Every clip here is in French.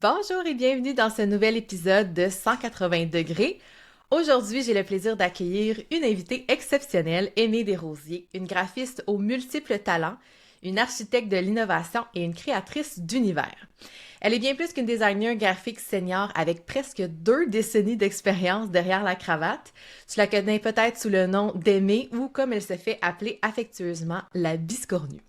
Bonjour et bienvenue dans ce nouvel épisode de 180 degrés. Aujourd'hui, j'ai le plaisir d'accueillir une invitée exceptionnelle, Aimée Desrosiers, une graphiste aux multiples talents, une architecte de l'innovation et une créatrice d'univers. Elle est bien plus qu'une designer graphique senior avec presque 2 décennies d'expérience derrière la cravate. Tu la connais peut-être sous le nom d'Aimée ou comme elle se fait appeler affectueusement la biscornue.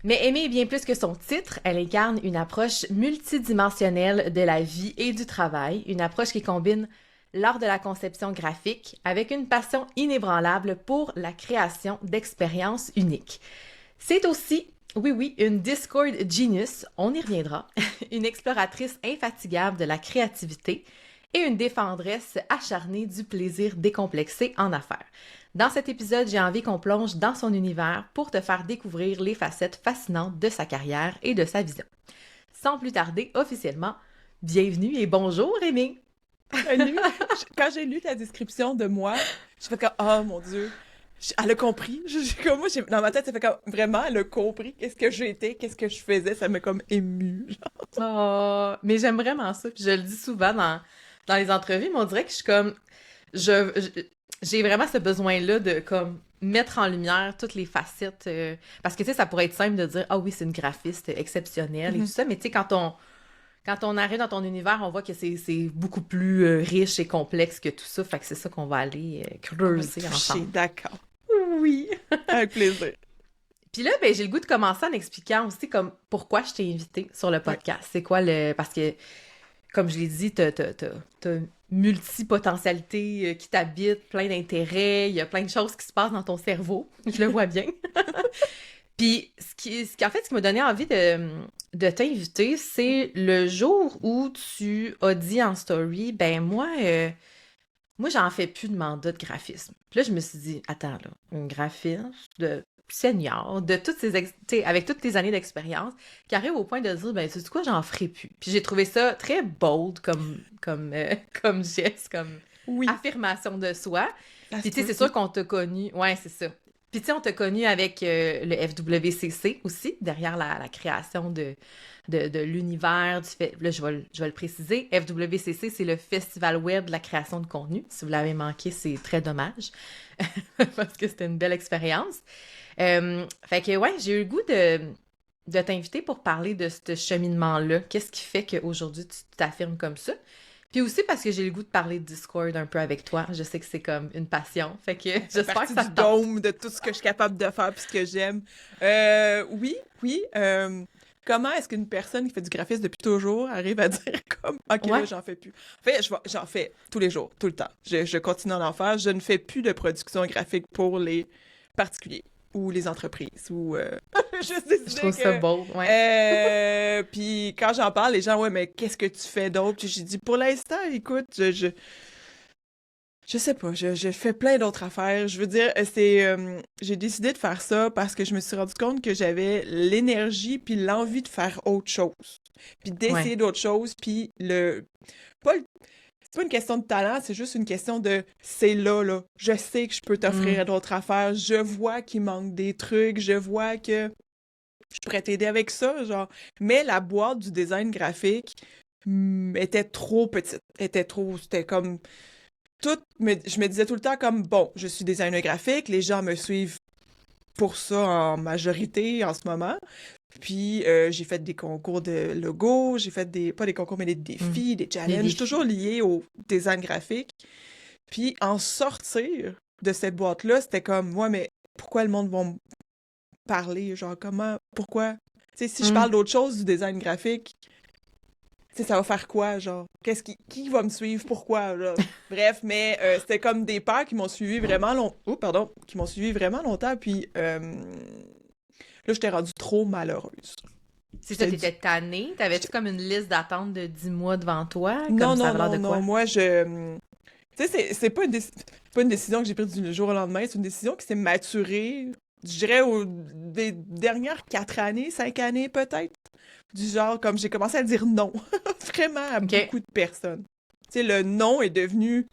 Mais Aimée est bien plus que son titre, elle incarne une approche multidimensionnelle de la vie et du travail, une approche qui combine l'art de la conception graphique avec une passion inébranlable pour la création d'expériences uniques. C'est aussi, oui, une Discord genius, on y reviendra, une exploratrice infatigable de la créativité et une défendresse acharnée du plaisir décomplexé en affaires. Dans cet épisode, j'ai envie qu'on plonge dans son univers pour te faire découvrir les facettes fascinantes de sa carrière et de sa vision. Sans plus tarder, officiellement, bienvenue et bonjour Aimée! Salut! Quand j'ai lu ta description de moi, je fais comme, oh mon Dieu, elle a compris. Comme moi, dans ma tête, ça fait comme, vraiment, elle a compris qu'est-ce que j'étais, qu'est-ce que je faisais, ça m'a comme émue. Oh, mais j'aime vraiment ça, puis je le dis souvent dans les entrevues, mais on dirait que je suis comme, j'ai vraiment ce besoin-là de comme mettre en lumière toutes les facettes, parce que tu sais, ça pourrait être simple de dire, ah oui, c'est une graphiste exceptionnelle et tout ça, mais tu sais, quand on arrive dans ton univers, on voit que c'est beaucoup plus riche et complexe que tout ça, fait que c'est ça qu'on va aller On va creuser toucher, ensemble. d'accord. Oui! Avec plaisir. Puis là, ben, j'ai le goût de commencer en expliquant aussi comme pourquoi je t'ai invité sur le Ouais. podcast. C'est quoi le... Parce que, comme je l'ai dit, t'as une multipotentialité qui t'habite, plein d'intérêts, il y a plein de choses qui se passent dans ton cerveau, je le vois bien. Puis, ce qui m'a donné envie de t'inviter, c'est le jour où tu as dit en story, ben moi, j'en fais plus de mandat de graphisme. Puis là, je me suis dit, attends, là, un graphiste de senior, de toutes tu sais, avec toutes tes années d'expérience, qui arrive au point de dire, ben, tu sais quoi, j'en ferai plus. Puis j'ai trouvé ça très bold comme geste, comme Oui, affirmation de soi. ça se Puis tu sais, peut. c'est sûr qu'on t'a connu, ouais, c'est ça. Puis tu sais, on t'a connu avec le FWCC aussi, derrière la création de l'univers, là, je vais le préciser. FWCC, c'est le Festival Web de la création de contenu. Si vous l'avez manqué, c'est très dommage, parce que c'était une belle expérience. Fait que, ouais, j'ai eu le goût de t'inviter pour parler de ce cheminement-là. Qu'est-ce qui fait qu'aujourd'hui, tu t'affirmes comme ça? Puis aussi parce que j'ai le goût de parler de Discord un peu avec toi. Je sais que c'est comme une passion. Fait que Ça fait j'espère que partie ça du te tente. dôme de tout ce que je suis capable de faire puis ce que j'aime. Oui, oui. Comment est-ce qu'une personne qui fait du graphisme depuis toujours arrive à dire comme, OK, là, Ouais. j'en fais plus. En fait, j'en fais tous les jours, tout le temps. Je continue à en faire. Je ne fais plus de production graphique pour les particuliers ou les entreprises ou juste Je décider trouve ça que beau. Ouais. puis quand j'en parle, les gens, ouais, mais qu'est-ce que tu fais d'autre? Puis j'ai dit, pour l'instant, écoute, je sais pas, je fais plein d'autres affaires. Je veux dire, j'ai décidé de faire ça parce que je me suis rendu compte que j'avais l'énergie puis l'envie de faire autre chose. Puis Ouais. d'essayer d'autres choses, puis pas le- c'est pas une question de talent, c'est juste une question de, c'est là, là. Je sais que je peux Hmm. t'offrir d'autres affaires. Je vois qu'il manque des trucs. Je vois que je pourrais t'aider avec ça, genre. Mais la boîte du design graphique était trop petite. C'était comme je me disais tout le temps comme, bon, je suis designer graphique, les gens me suivent pour ça en majorité en ce moment. Puis j'ai fait des concours de logo, j'ai fait pas des concours, mais des Hmm. défis, des Les challenges, toujours défis. liés au design graphique. Puis en sortir de cette boîte-là, c'était comme, moi, mais pourquoi le monde va me parler? Genre, comment, pourquoi? Tu sais, si je Hmm. parle d'autre chose du design graphique, tu sais, ça va faire quoi, genre? Qui va me suivre? Pourquoi, là? Bref, mais c'était comme des peurs qui m'ont suivi vraiment Oh, pardon, qui m'ont suivi vraiment longtemps, puis là, j'étais rendue trop malheureuse. C'est ça, J'étais du... t'étais tannée. T'avais-tu j'étais- comme une liste d'attente de 10 mois devant toi? Non, Comme ça non, avait l'air de non, non, quoi? moi, tu sais, c'est pas une décision que j'ai prise du jour au lendemain, c'est une décision qui s'est maturée, je dirais, des dernières 4 années, 5 années peut-être. Du genre, comme j'ai commencé à dire non, vraiment à OK. beaucoup de personnes. Tu sais, le non est devenu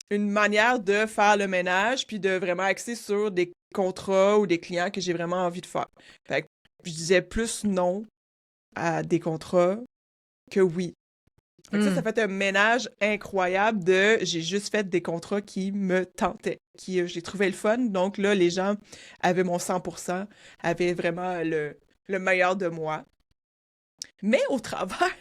une manière de faire le ménage, puis de vraiment axer sur des contrats ou des clients que j'ai vraiment envie de faire. Fait que je disais plus non à des contrats que oui. Fait que ça fait un ménage incroyable de j'ai juste fait des contrats qui me tentaient, qui j'ai trouvé le fun. Donc là, les gens avaient mon 100%, avaient vraiment le meilleur de moi. Mais au travers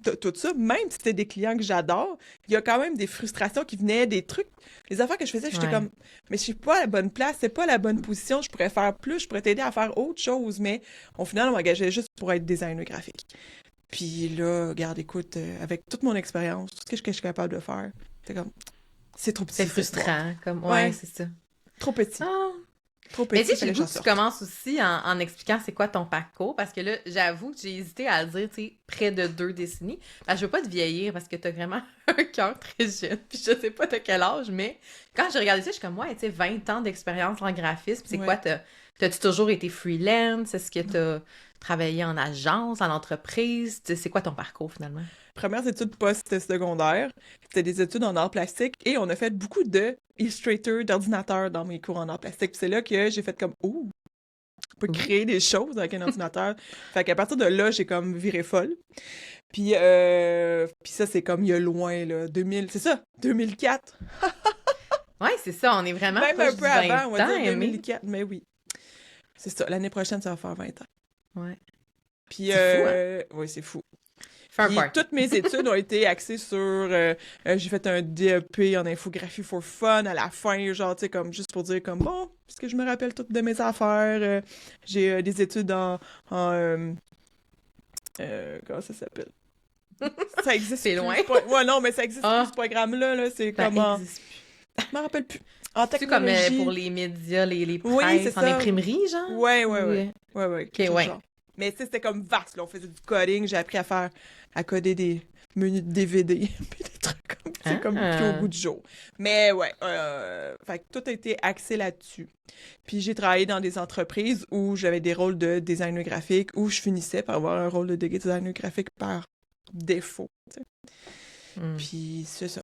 de tout ça, même si c'était des clients que j'adore, il y a quand même des frustrations qui venaient, des trucs, les affaires que je faisais, j'étais comme, mais je suis pas à la bonne place, c'est pas la bonne position, je pourrais faire plus, je pourrais t'aider à faire autre chose, mais au final, on m'engageait juste pour être designer graphique. Puis là, regarde, écoute, avec toute mon expérience, tout ce que je suis capable de faire, c'est comme, c'est trop petit. C'est frustrant, comme, c'est ça. Trop petit. Ah. Trop Mais petit, tu sais, tu commences aussi en expliquant c'est quoi ton parcours, parce que là, j'avoue que j'ai hésité à le dire, tu sais, près de 2 décennies. Je veux pas te vieillir, parce que t'as vraiment un cœur très jeune, puis je sais pas de quel âge, mais quand j'ai regardé ça, je suis comme, tu sais, 20 ans d'expérience en graphisme, c'est quoi, t'as-tu toujours été freelance? Est-ce que t'as travaillé en agence, en entreprise? C'est quoi ton parcours, finalement? Premières études post-secondaires, c'était des études en arts plastiques et on a fait beaucoup de Illustrator, d'ordinateur dans mes cours en arts plastiques. Puis c'est là que j'ai fait comme « Oh, on peut créer des choses avec un ordinateur. » Fait qu'à partir de là, j'ai comme viré folle. Puis ça, c'est comme il y a loin, là, 2000, c'est ça, 2004. Ouais, c'est ça, on est vraiment même un peu avant, on va dire 2004, mais oui. C'est ça, l'année prochaine, ça va faire 20 ans. Ouais. Puis, oui, c'est fou. Puis toutes mes études ont été axées sur... j'ai fait un DEP en infographie for fun à la fin, genre, tu sais, comme juste pour dire comme, bon, parce que je me rappelle toutes de mes affaires. J'ai des études en comment ça s'appelle? Ça existe c'est loin. Ouais, non, mais ça existe plus, ce programme-là, là, c'est comment... Je m'en rappelle plus. En technologie... C'est comme pour les médias, les presses, oui, c'est en ça. imprimerie, genre? Ouais. OK, ouais. Genre. Mais tu sais, c'était comme vaste, là. On faisait du coding, j'ai appris à coder des menus de DVD, puis des trucs comme c'est comme plus au goût du jour. Mais ouais, fait que tout a été axé là-dessus. Puis j'ai travaillé dans des entreprises où j'avais des rôles de designer graphique, où je finissais par avoir un rôle de designer graphique par défaut, tu sais. Puis c'est ça.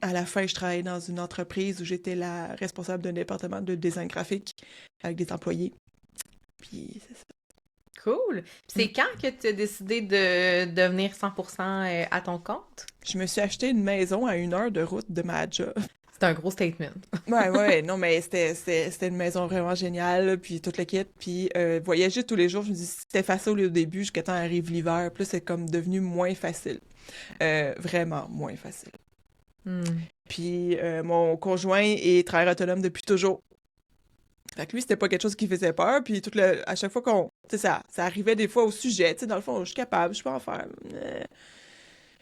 À la fin, je travaillais dans une entreprise où j'étais la responsable d'un département de design graphique avec des employés. Puis c'est ça. Cool. C'est quand que tu as décidé de devenir 100% à ton compte? Je me suis acheté une maison à 1 heure de route de ma job. C'est un gros statement. ouais, non, mais c'était une maison vraiment géniale, puis toute le kit, puis voyager tous les jours, je me dis, c'était facile au début, jusqu'à temps arrive l'hiver, puis là, c'est comme devenu moins facile. Vraiment moins facile. Puis mon conjoint est travailleur autonome depuis toujours. Fait que lui, c'était pas quelque chose qui faisait peur, puis à chaque fois qu'on... Tu sais, ça arrivait des fois au sujet, tu sais, dans le fond, je suis capable, je peux en faire.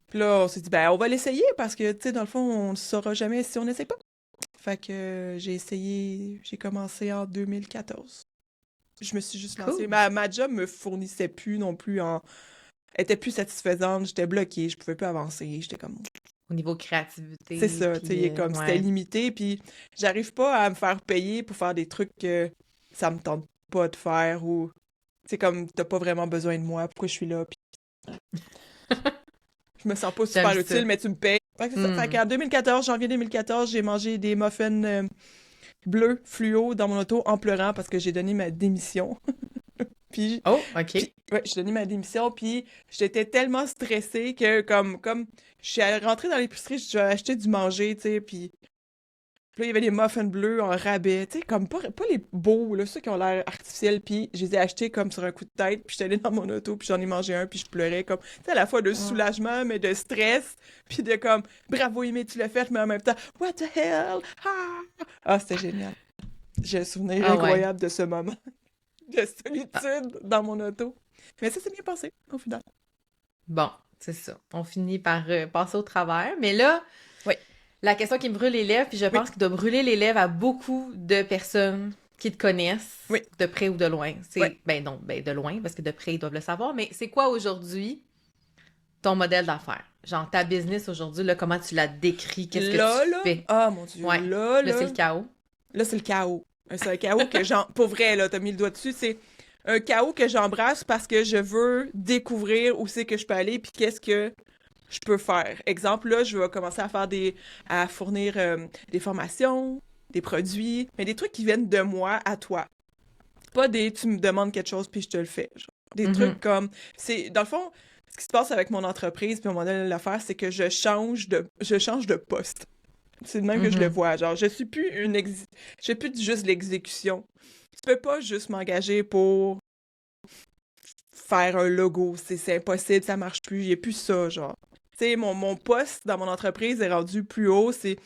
Puis là, on s'est dit, on va l'essayer, parce que, tu sais, dans le fond, on ne saura jamais si on n'essaie pas. Fait que j'ai commencé en 2014. Je me suis juste lancée. Ma job me fournissait plus non plus était plus satisfaisante, j'étais bloquée, je pouvais plus avancer, j'étais comme... Au niveau créativité. C'est ça, tu sais, comme c'était limité, puis j'arrive pas à me faire payer pour faire des trucs que ça me tente pas de faire, ou, tu sais, comme t'as pas vraiment besoin de moi, pourquoi je suis là, puis... je me sens pas super utile, mais tu me payes. Fait que c'est ça. Fait qu'en 2014, janvier 2014, j'ai mangé des muffins bleus fluo dans mon auto en pleurant parce que j'ai donné ma démission. Puis, OK. Ouais, j'ai donné ma démission, puis j'étais tellement stressée que comme je suis rentrée dans l'épicerie, j'ai acheté du manger, tu sais, puis là, il y avait des muffins bleus en rabais, tu sais, comme pas les beaux, là, ceux qui ont l'air artificiels, puis je les ai achetés comme sur un coup de tête, puis j'étais allée dans mon auto, puis j'en ai mangé un, puis je pleurais comme, tu sais, à la fois de soulagement, mais de stress, puis de comme, bravo, Aimé, tu l'as fait, mais en même temps, what the hell? Ah, c'était génial. J'ai un souvenir incroyable de ce moment. De solitude dans mon auto. Mais ça s'est bien passé, au final. Bon, c'est ça. On finit par passer au travers. Mais là, la question qui me brûle les lèvres, puis je pense qu'il doit brûler les lèvres à beaucoup de personnes qui te connaissent, de près ou de loin. C'est de loin, parce que de près, ils doivent le savoir. Mais c'est quoi aujourd'hui ton modèle d'affaires? Genre, ta business aujourd'hui, là, comment tu la décris? Qu'est-ce que tu fais? Ah, mon Dieu, là, c'est le chaos. Là, c'est le chaos. C'est un chaos que pour vrai, là, t'as mis le doigt dessus, c'est un chaos que j'embrasse parce que je veux découvrir où c'est que je peux aller puis qu'est-ce que je peux faire. Exemple, là, je vais commencer à fournir des formations, des produits, mais des trucs qui viennent de moi à toi. Pas tu me demandes quelque chose puis je te le fais. Genre. Des trucs comme, dans le fond, ce qui se passe avec mon entreprise, puis mon modèle d'affaires, c'est que je change de poste. C'est de même que je le vois. Genre, je suis plus juste l'exécution. Tu peux pas juste m'engager pour faire un logo. C'est impossible, ça marche plus. Il n'y a plus ça, genre. Tu sais, mon poste dans mon entreprise est rendu plus haut. C'est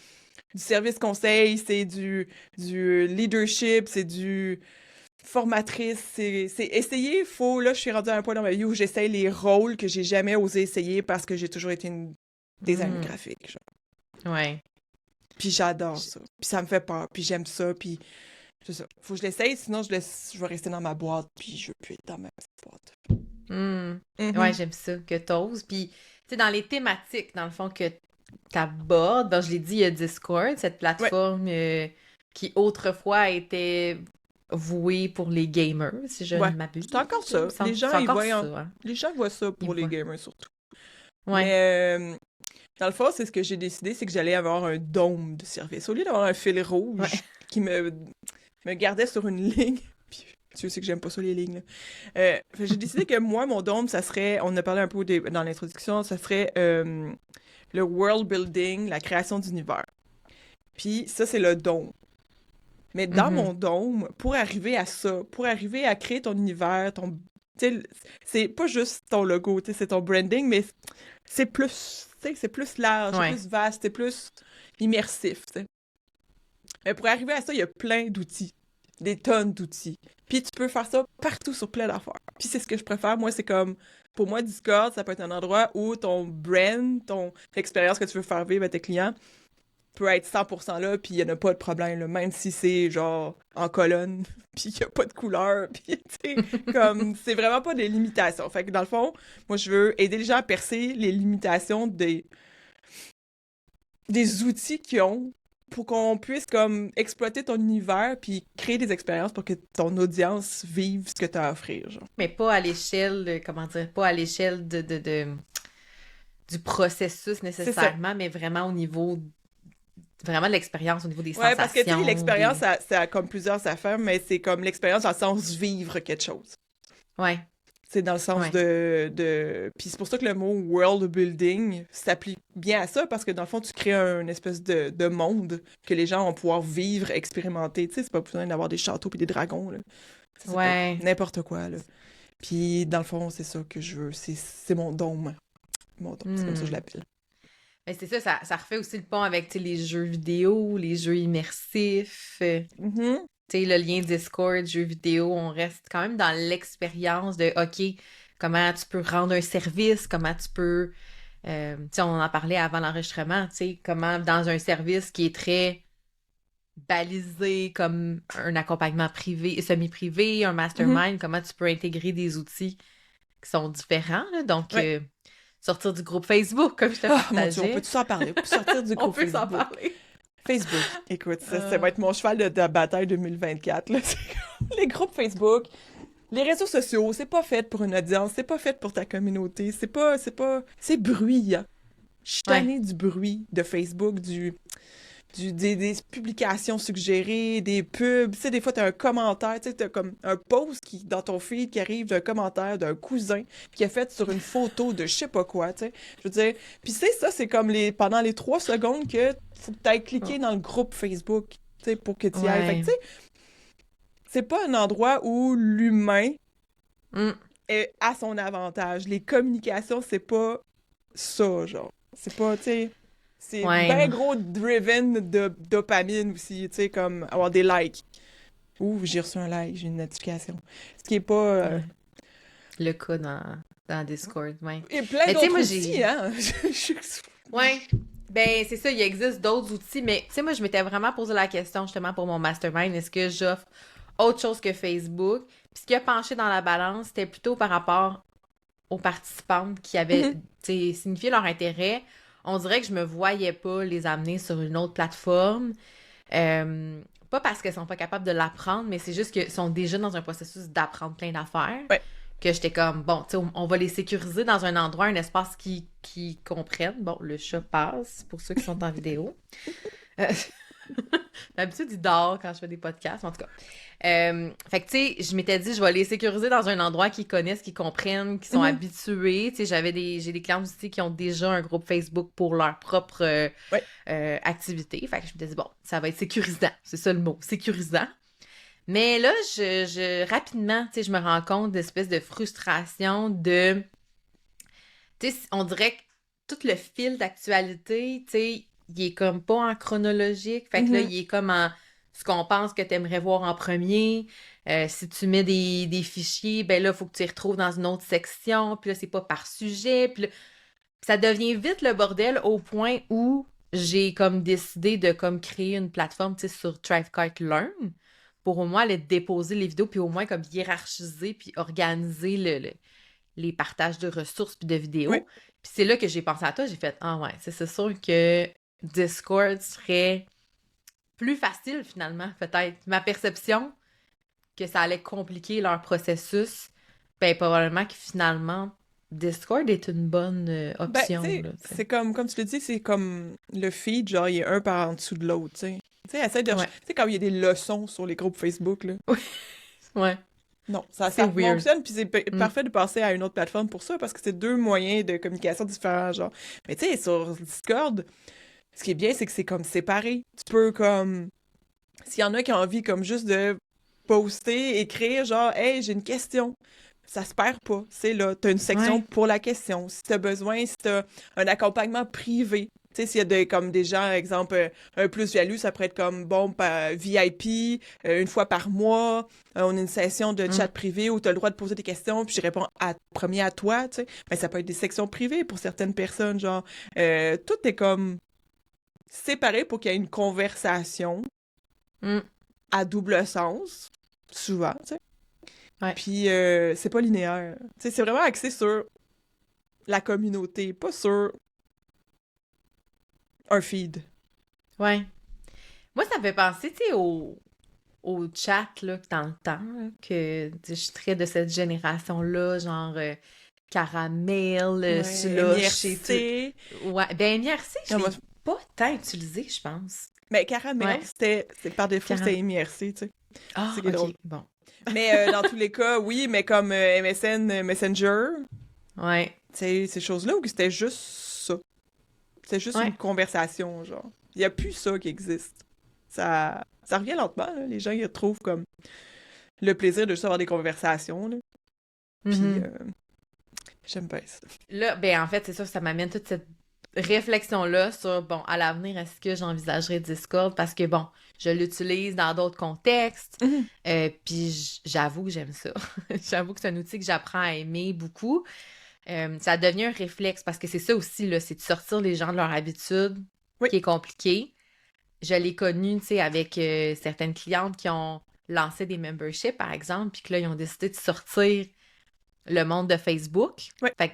du service conseil, c'est du leadership, c'est du formatrice. C'est essayer, là, je suis rendue à un point dans ma vie où j'essaye les rôles que j'ai jamais osé essayer parce que j'ai toujours été une designer graphique, genre. Ouais. Puis j'adore ça. Puis ça me fait peur. Puis j'aime ça. Puis c'est ça. Faut que je l'essaye, sinon je vais rester dans ma boîte. Puis je veux plus être dans ma petite boîte. Ouais, j'aime ça, que t'oses. Puis, tu sais, dans les thématiques, dans le fond, que t'abordes, je l'ai dit, il y a Discord, cette plateforme qui autrefois était vouée pour les gamers, si je ne m'abuse. C'est encore ça. Les gens, les gens voient ça pour les gamers, surtout. Ouais. Mais dans le fond, c'est ce que j'ai décidé, c'est que j'allais avoir un dôme de service. Au lieu d'avoir un fil rouge qui me gardait sur une ligne, puis tu sais que j'aime pas ça, les lignes, j'ai décidé que moi, mon dôme, ça serait, on en a parlé un peu dans l'introduction, ça serait le world building, la création d'univers. Puis ça, c'est le dôme. Mais dans mon dôme, pour arriver à ça, pour arriver à créer ton univers, c'est pas juste ton logo, c'est ton branding, mais c'est plus large, c'est plus vaste, c'est plus immersif, t'sais. Mais pour arriver à ça, il y a plein d'outils, des tonnes d'outils. Puis tu peux faire ça partout sur plein d'affaires. Puis c'est ce que je préfère, moi, c'est comme, pour moi, Discord, ça peut être un endroit où ton brand, l'expérience que tu veux faire vivre à tes clients peut être 100% là, puis il n'y en a pas de problème, là, même si c'est genre en colonne, puis il n'y a pas de couleur, puis tu sais, comme, c'est vraiment pas des limitations. Fait que dans le fond, moi, je veux aider les gens à percer les limitations des outils qu'ils ont pour qu'on puisse, comme, exploiter ton univers puis créer des expériences pour que ton audience vive ce que tu as à offrir, genre. Mais pas à l'échelle, comment dire, pas à l'échelle du processus nécessairement, mais vraiment au niveau vraiment de l'expérience, au niveau des sensations. Ouais, parce que tu sais, l'expérience, ça a comme plusieurs affaires, mais c'est comme l'expérience dans le sens vivre quelque chose. Ouais. C'est dans le sens de... Puis c'est pour ça que le mot world building s'applique bien à ça, parce que dans le fond, tu crées une espèce de monde que les gens vont pouvoir vivre, expérimenter. Tu sais, c'est pas besoin d'avoir des châteaux puis des dragons, là. C'est n'importe quoi, là. Puis dans le fond, c'est ça que je veux. C'est mon dôme. Mon dôme, c'est comme ça que je l'appelle. Mais c'est ça, ça refait aussi le pont avec les jeux vidéo, les jeux immersifs. Tu sais, le lien Discord, jeux vidéo, on reste quand même dans l'expérience de, OK, comment tu peux rendre un service, comment tu peux... tu sais, on en parlait avant l'enregistrement, tu sais, comment dans un service qui est très balisé comme un accompagnement privé, semi-privé, un mastermind, comment tu peux intégrer des outils qui sont différents, là, donc... sortir du groupe Facebook, comme je te partageais. Mon Dieu, on peut-tu s'en parler? On peut sortir du groupe Facebook. On peut s'en parler. Facebook. Écoute, ça va être mon cheval de bataille 2024. Là. Les groupes Facebook, les réseaux sociaux, c'est pas fait pour une audience, c'est pas fait pour ta communauté, c'est bruyant. Je suis tannée du bruit de Facebook, des publications suggérées, des pubs. Tu sais, des fois, t'as un commentaire, tu sais, t'as comme un post dans ton feed qui arrive d'un commentaire d'un cousin qui a fait sur une photo de je sais pas quoi, tu sais. Je veux dire, puis ça, c'est comme pendant les 3 secondes que faut que t'ailles cliquer dans le groupe Facebook, tu sais, pour que tu y ailles. Fait que, tu sais, c'est pas un endroit où l'humain est à son avantage. Les communications, c'est pas ça, genre. C'est pas, tu sais... C'est bien gros driven de dopamine aussi, tu sais, comme avoir des likes. Ouh, j'ai reçu un like, j'ai une notification. Ce qui est pas... Le cas dans Discord, ouais. Il y a plein d'autres outils, hein? Ouais. Ben, c'est ça, il existe d'autres outils, mais tu sais, moi, je m'étais vraiment posé la question, justement, pour mon mastermind, est-ce que j'offre autre chose que Facebook? Puis ce qui a penché dans la balance, c'était plutôt par rapport aux participantes qui avaient, tu sais, signifié leur intérêt. On dirait que je me voyais pas les amener sur une autre plateforme. Pas parce qu'elles sont pas capables de l'apprendre, mais c'est juste qu'elles sont déjà dans un processus d'apprendre plein d'affaires. Ouais. Que j'étais comme, bon, tu sais, on va les sécuriser dans un endroit, un espace qui comprennent. Bon, le chat passe, pour ceux qui sont en vidéo. D'habitude, il dort quand je fais des podcasts, en tout cas. Fait que, tu sais, je m'étais dit, je vais les sécuriser dans un endroit qu'ils connaissent, qu'ils comprennent, qu'ils sont Mhm. habitués. Tu sais, j'ai des clients aussi qui ont déjà un groupe Facebook pour leur propre Ouais. activité. Fait que je me disais, bon, ça va être sécurisant. C'est ça le mot, sécurisant. Mais là, rapidement, tu sais, je me rends compte d'espèce de frustration de, tu sais, on dirait que tout le fil d'actualité, tu sais, il est comme pas en chronologique. Fait que là, Mhm. il est comme en ce qu'on pense que t'aimerais voir en premier. Si tu mets des fichiers, ben là, il faut que tu les retrouves dans une autre section. Puis là, c'est pas par sujet. Puis là, ça devient vite le bordel au point où j'ai comme décidé de comme créer une plateforme, tu sais, sur Thrivekart Learn pour au moins aller déposer les vidéos puis au moins comme hiérarchiser puis organiser les partages de ressources puis de vidéos. Ouais. Puis c'est là que j'ai pensé à toi, j'ai fait « Ah ouais, c'est sûr que Discord serait plus facile finalement, peut-être. Ma perception que ça allait compliquer leur processus, ben probablement que finalement Discord est une bonne Ben, tu option, sais, là, tu sais. c'est comme tu le dis, c'est comme le feed, genre, il est un par en dessous de l'autre, tu sais. Tu sais, essaie de... Tu Ouais. sais, quand il y a des leçons sur les groupes Facebook, là. Ouais. Non, C'est ça weird. fonctionne, puis c'est Mm. parfait de passer à une autre plateforme pour ça, parce que c'est deux moyens de communication différents, genre. Mais tu sais, sur Discord, ce qui est bien, c'est que c'est comme séparé. Tu peux, comme... S'il y en a qui ont envie, comme, juste de poster, écrire, genre, « Hey, j'ai une question », ça se perd pas. C'est là, t'as une section Ouais. pour la question. Si t'as besoin, si t'as un accompagnement privé, tu sais, s'il y a comme des gens, exemple, un plus-value, ça pourrait être comme, bon, VIP, une fois par mois, on a une session de chat Mm. privé où t'as le droit de poser des questions, puis je réponds premier à toi, tu sais. Mais ça peut être des sections privées pour certaines personnes, genre, tout est comme séparé pour qu'il y ait une conversation Mm. à double sens, souvent, tu sais. Ouais. Puis c'est pas linéaire. Tu sais, c'est vraiment axé sur la communauté, pas sur un feed. Ouais. Moi, ça me fait penser, tu sais, au chat, là, dans le temps, là, que tu sais, je suis très de cette génération-là, genre caramel, Ouais, slush et tout. MIRC. Ouais, ben MRC, je Non, moi, l'ai pas tant utilisé, je pense. mais Caramel, Ouais, c'est par défaut, caramel. c'était MIRC, tu sais. C'est Ah, qui est drôle. ok, bon. Mais dans tous les cas, oui, mais comme MSN Messenger, Ouais, tu sais, ces choses-là, où c'était juste ça. C'est juste ouais. une conversation, genre. Il y a plus ça qui existe. Ça revient lentement, là. Les gens, ils retrouvent comme le plaisir de juste avoir des conversations, là. Puis, Mhm. j'aime bien ça. Là, ben en fait, c'est ça, ça m'amène toute cette réflexion-là sur, bon, à l'avenir, est-ce que j'envisagerais Discord? Parce que, bon, je l'utilise dans d'autres contextes, Mhm. puis j'avoue que j'aime ça. J'avoue que c'est un outil que j'apprends à aimer beaucoup. Ça devient un réflexe, parce que c'est ça aussi, là, c'est de sortir les gens de leur habitude, Oui. qui est compliqué. Je l'ai connu, tu sais, avec certaines clientes qui ont lancé des memberships, par exemple, puis que là, ils ont décidé de sortir le monde de Facebook. Oui. Fait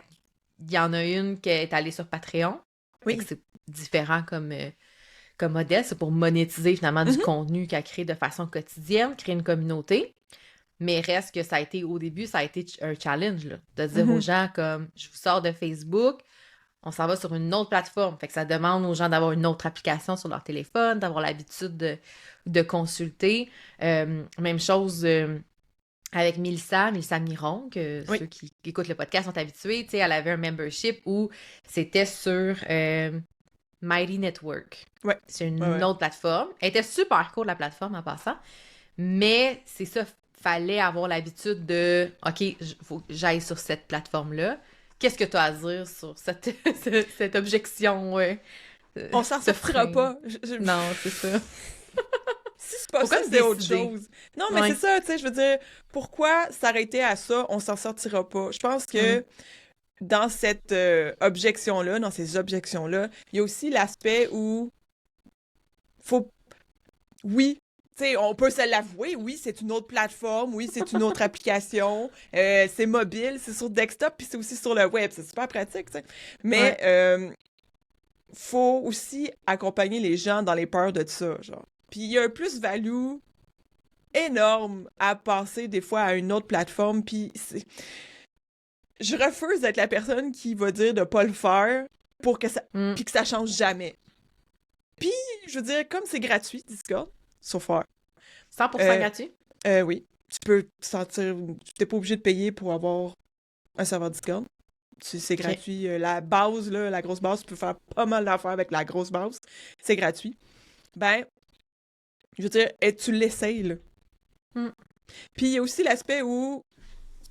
qu'il y en a une qui est allée sur Patreon. Fait que Oui. c'est différent comme modèle. C'est pour monétiser finalement du Mhm. contenu qu'elle crée de façon quotidienne, créer une communauté. Mais reste que ça a été, au début, ça a été un challenge, là, de dire aux Mhm. gens comme, je vous sors de Facebook, on s'en va sur une autre plateforme. Fait que ça demande aux gens d'avoir une autre application sur leur téléphone, d'avoir l'habitude de consulter. Même chose avec Mélissa Miron, que Oui. ceux qui écoutent le podcast sont habitués. Tu sais, elle avait un membership où c'était sur Mighty Network. Ouais. C'est Ouais, une ouais. autre plateforme. Elle était super cool, la plateforme, en passant. Mais c'est ça, fallait avoir l'habitude de OK, faut que j'aille sur cette plateforme-là. Qu'est-ce que tu as à dire sur cette, cette objection, On s'en ce sortira frein? pas. Non, c'est ça. Si c'est pas Faut ça, comme c'est autre décider. chose. Non, mais c'est Ouais. ça, tu sais, je veux dire, pourquoi s'arrêter à ça, on s'en sortira pas? Je pense Mm. que dans cette objection-là, dans ces objections-là, il y a aussi l'aspect où faut... Oui, tu sais, on peut se l'avouer, oui, c'est une autre plateforme, oui, c'est une autre application, c'est mobile, c'est sur desktop, puis c'est aussi sur le web, c'est super pratique, tu sais. Mais Ouais. faut aussi accompagner les gens dans les peurs de ça, genre. Puis il y a un plus-value énorme à passer des fois à une autre plateforme, puis je refuse d'être la personne qui va dire de pas le faire pour que ça Mm. puis que ça change jamais. Puis, je veux dire, comme c'est gratuit, Discord, so far, 100% gratuit? oui, tu peux te sentir... T'es pas obligé de payer pour avoir un serveur Discord. C'est gratuit. La base, là, la grosse base, tu peux faire pas mal d'affaires avec la grosse base. C'est gratuit. Ben, je veux dire, et tu l'essayes, là. Puis il y a aussi l'aspect où,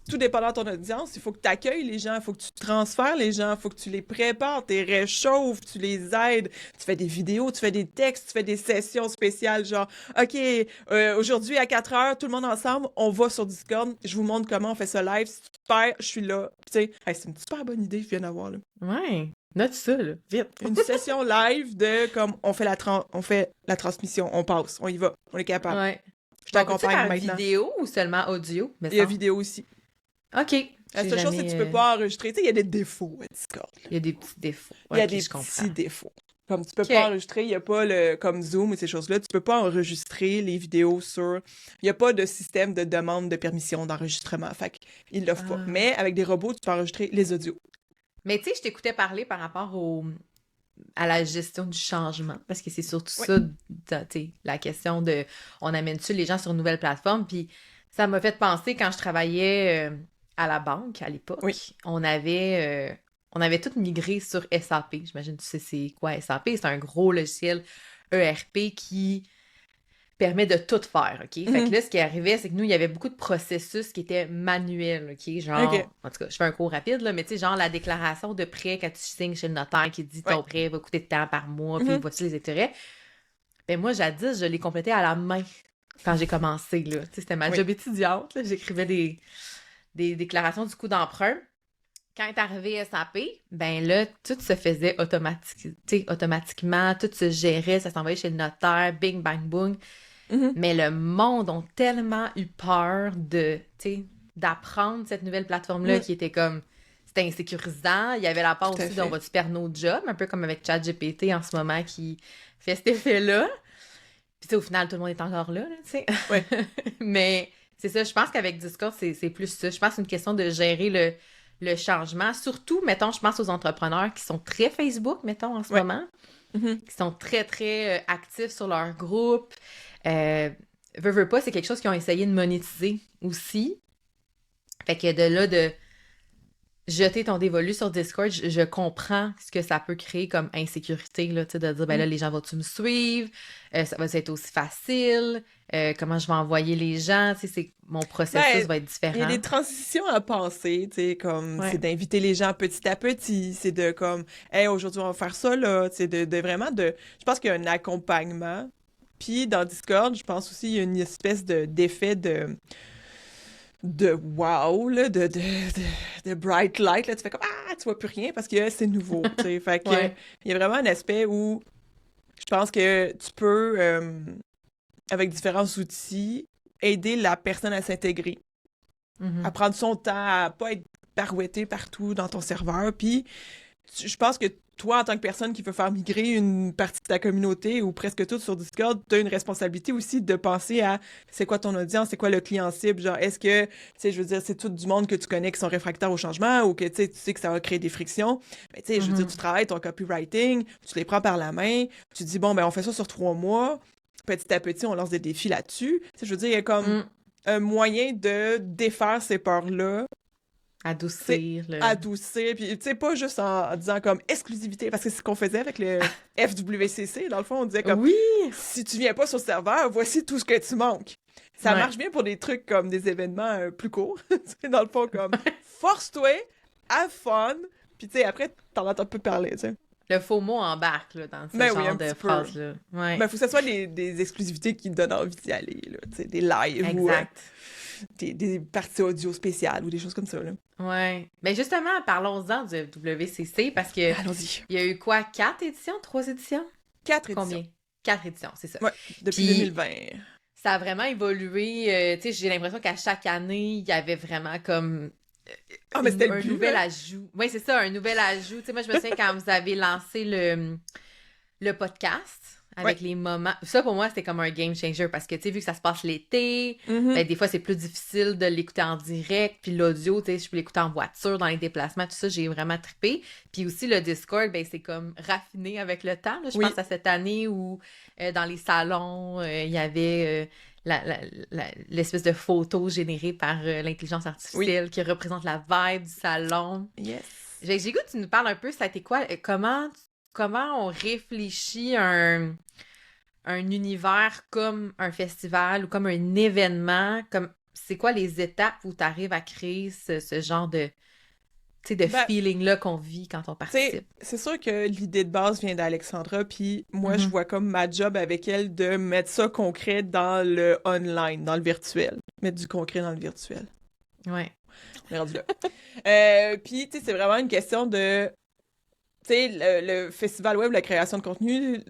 tout dépendant de ton audience, il faut que tu accueilles les gens, il faut que tu transfères les gens, il faut que tu les prépares, tu les réchauffes, tu les aides, tu fais des vidéos, tu fais des textes, tu fais des sessions spéciales, genre, OK, aujourd'hui à 4 heures, tout le monde ensemble, on va sur Discord, je vous montre comment on fait ça live, c'est super, je suis là. Tu sais, hey, c'est une super bonne idée que je viens d'avoir, là. Ouais, note ça, là, vite. Une session live de, comme, on fait la transmission, on passe, on y va, on est capable. Ouais. Je t'accompagne maintenant. Vidéo ou seulement audio? Il y a vidéo aussi. OK. La seule chose, c'est que tu peux pas enregistrer. Tu sais, il y a des défauts à Discord. Il y a des petits défauts. Il y a des petits défauts. Comme tu peux pas enregistrer, il y a pas comme Zoom et ces choses-là, tu peux pas enregistrer les vidéos sur... Il y a pas de système de demande de permission d'enregistrement. Fait qu'ils l'offrent pas. Mais avec des robots, tu peux enregistrer les audios. Mais tu sais, je t'écoutais parler par rapport à la gestion du changement, parce que c'est surtout ça, tu sais, la question de on amène-tu les gens sur une nouvelle plateforme, puis ça m'a fait penser quand je travaillais à la banque à l'époque, on avait tout migré sur SAP. J'imagine tu sais c'est quoi SAP, c'est un gros logiciel ERP qui permet de tout faire, OK? Fait que là, ce qui arrivait, c'est que nous, il y avait beaucoup de processus qui étaient manuels, OK? Genre, en tout cas, je fais un cours rapide, là, mais tu sais, genre la déclaration de prêt quand tu signes chez le notaire qui dit ton prêt va coûter de temps par mois, puis voici les intérêts. Ben moi, jadis, je l'ai complété à la main quand j'ai commencé, là. Tu sais, c'était ma job étudiante, là. J'écrivais des déclarations du coût d'emprunt. Quand est arrivé SAP, ben là, tout se faisait automatiquement, tout se gérait, ça s'envoyait chez le notaire, bing, bang, boom. Mais le monde a tellement eu peur d'apprendre cette nouvelle plateforme-là qui était comme... C'était insécurisant. Il y avait la part aussi d'on va-tu perdre nos jobs, un peu comme avec ChatGPT en ce moment qui fait cet effet-là. Puis tu sais, au final, tout le monde est encore là, tu sais. Ouais. Mais c'est ça, je pense qu'avec Discord, c'est plus ça. Je pense que c'est une question de gérer le changement. Surtout, mettons, je pense aux entrepreneurs qui sont très Facebook, mettons, en ce moment. Qui sont très, très actifs sur leur groupe. Veux pas, c'est quelque chose qu'ils ont essayé de monétiser aussi. Fait que de là, de jeter ton dévolu sur Discord, je comprends ce que ça peut créer comme insécurité, là, tu sais, de dire, ben là, les gens vont-tu me suivre? Ça va être aussi facile? Comment je vais envoyer les gens? Tu sais, mon processus va être différent. Il y a des transitions à penser, tu sais, comme, c'est d'inviter les gens petit à petit, c'est de, comme, hey, aujourd'hui, on va faire ça, là, tu sais, de vraiment je pense qu'il y a un accompagnement. Puis, dans Discord, je pense aussi, il y a une espèce d'effet de wow, là, de bright light, là, tu fais comme, tu vois plus rien parce que c'est nouveau, tu sais. Fait que, il y a vraiment un aspect où je pense que tu peux, avec différents outils, aider la personne à s'intégrer, à prendre son temps, à pas être barouetté partout dans ton serveur. Puis, je pense que toi, en tant que personne qui veut faire migrer une partie de ta communauté ou presque toute sur Discord, tu as une responsabilité aussi de penser à c'est quoi ton audience, c'est quoi le client cible, genre est-ce que, tu sais, je veux dire, c'est tout du monde que tu connais qui sont réfractaires au changement ou que tu sais que ça va créer des frictions. Mais tu sais, je veux dire, tu travailles ton copywriting, tu les prends par la main, tu dis, bon, ben on fait ça sur 3 mois, petit à petit, on lance des défis là-dessus. Tu sais, je veux dire, il y a comme un moyen de défaire ces peurs-là. Adoucir. Puis, tu sais, pas juste en disant comme exclusivité, parce que c'est ce qu'on faisait avec le FWCC. Dans le fond, on disait comme si tu viens pas sur le serveur, voici tout ce que tu manques. Ça marche bien pour des trucs comme des événements plus courts. Dans le fond, comme force-toi, have fun, puis tu sais, après, t'en entends peu parler, tu sais. Le faux mot embarque là, dans ce genre de phrases-là. Ouais. Mais faut que ce soit des exclusivités qui te donnent envie d'y aller, là, tu sais, des lives exact. Ou des parties audio spéciales ou des choses comme ça, là. Ouais. Mais justement, parlons-en du WCC parce que allons-y. Il y a eu quoi? 4 éditions? 3 éditions? 4 éditions. Combien? 4 éditions, c'est ça. Ouais, depuis 2020. Ça a vraiment évolué. Tu sais, j'ai l'impression qu'à chaque année, il y avait vraiment comme un nouvel ajout. Oui, c'est ça, un nouvel ajout. Tu sais, moi, je me souviens quand vous avez lancé le podcast avec les moments. Ça, pour moi, c'était comme un game changer parce que, tu sais, vu que ça se passe l'été, ben, des fois, c'est plus difficile de l'écouter en direct. Puis l'audio, tu sais, je peux l'écouter en voiture, dans les déplacements, tout ça, j'ai vraiment trippé. Puis aussi, le Discord, ben, c'est comme raffiné avec le temps. Là. Je Oui. pense à cette année où, dans les salons, il y avait l'espèce de photo générée par l'intelligence artificielle qui représente la vibe du salon. Yes. J'ai goût que tu nous parles un peu, ça a été quoi? Comment on réfléchit un univers comme un festival ou comme un événement? C'est quoi les étapes où tu arrives à créer ce genre de, feeling-là qu'on vit quand on participe? C'est sûr que l'idée de base vient d'Alexandra, puis moi, je vois comme ma job avec elle de mettre ça concret dans le online, dans le virtuel. Mettre du concret dans le virtuel. Ouais. On est rendu là. Puis, tu sais, c'est vraiment une question de... Tu sais, le festival web, la création de contenu,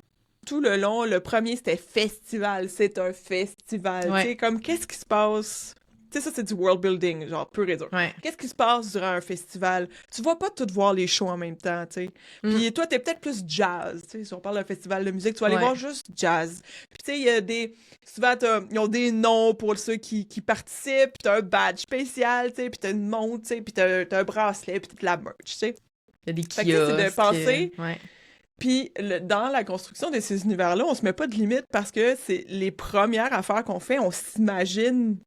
tout le long, le premier, c'était festival. C'est un festival. Tu sais, comme, qu'est-ce qui se passe? Tu sais, ça, c'est du world building, genre, pur et dur. Ouais. Qu'est-ce qui se passe durant un festival? Tu vas pas tout voir les shows en même temps, tu sais. Puis toi, t'es peut-être plus jazz, tu sais. Si on parle d'un festival de musique, tu vas aller voir juste jazz. Puis tu sais, il y a des... Souvent, ils ont des noms pour ceux qui participent, puis t'as un badge spécial, tu sais, puis t'as une montre, tu sais, puis t'as un bracelet, puis t'as de la merch, tu sais. Il y a des Fait kiosques. que c'est de penser... Ouais. Puis dans la construction de ces univers-là, on se met pas de limite parce que c'est les premières affaires qu'on fait, on s'imagine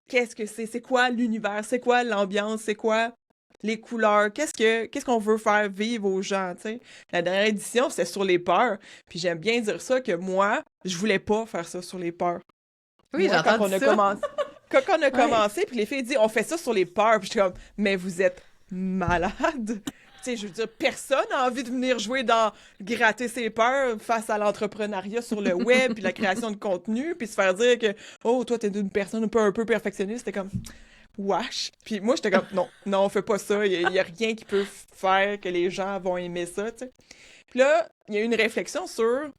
qu'est-ce que c'est quoi l'univers, c'est quoi l'ambiance, c'est quoi les couleurs, qu'est-ce qu'on veut faire vivre aux gens, tu sais. La dernière édition, c'était sur les peurs, puis j'aime bien dire ça que moi, je voulais pas faire ça sur les peurs. Oui, moi, j'entends ça. Quand on a commencé, puis les filles disent on fait ça sur les peurs, puis je suis comme mais vous êtes malades. Tu sais, je veux dire, personne n'a envie de venir jouer dans gratter ses peurs face à l'entrepreneuriat sur le web, puis la création de contenu, puis se faire dire que oh, toi, t'es une personne un peu perfectionniste. C'était comme wesh. Puis moi, j'étais comme non, on fait pas ça. Il y a rien qui peut faire que les gens vont aimer ça, tu sais. Puis là, il y a une réflexion sur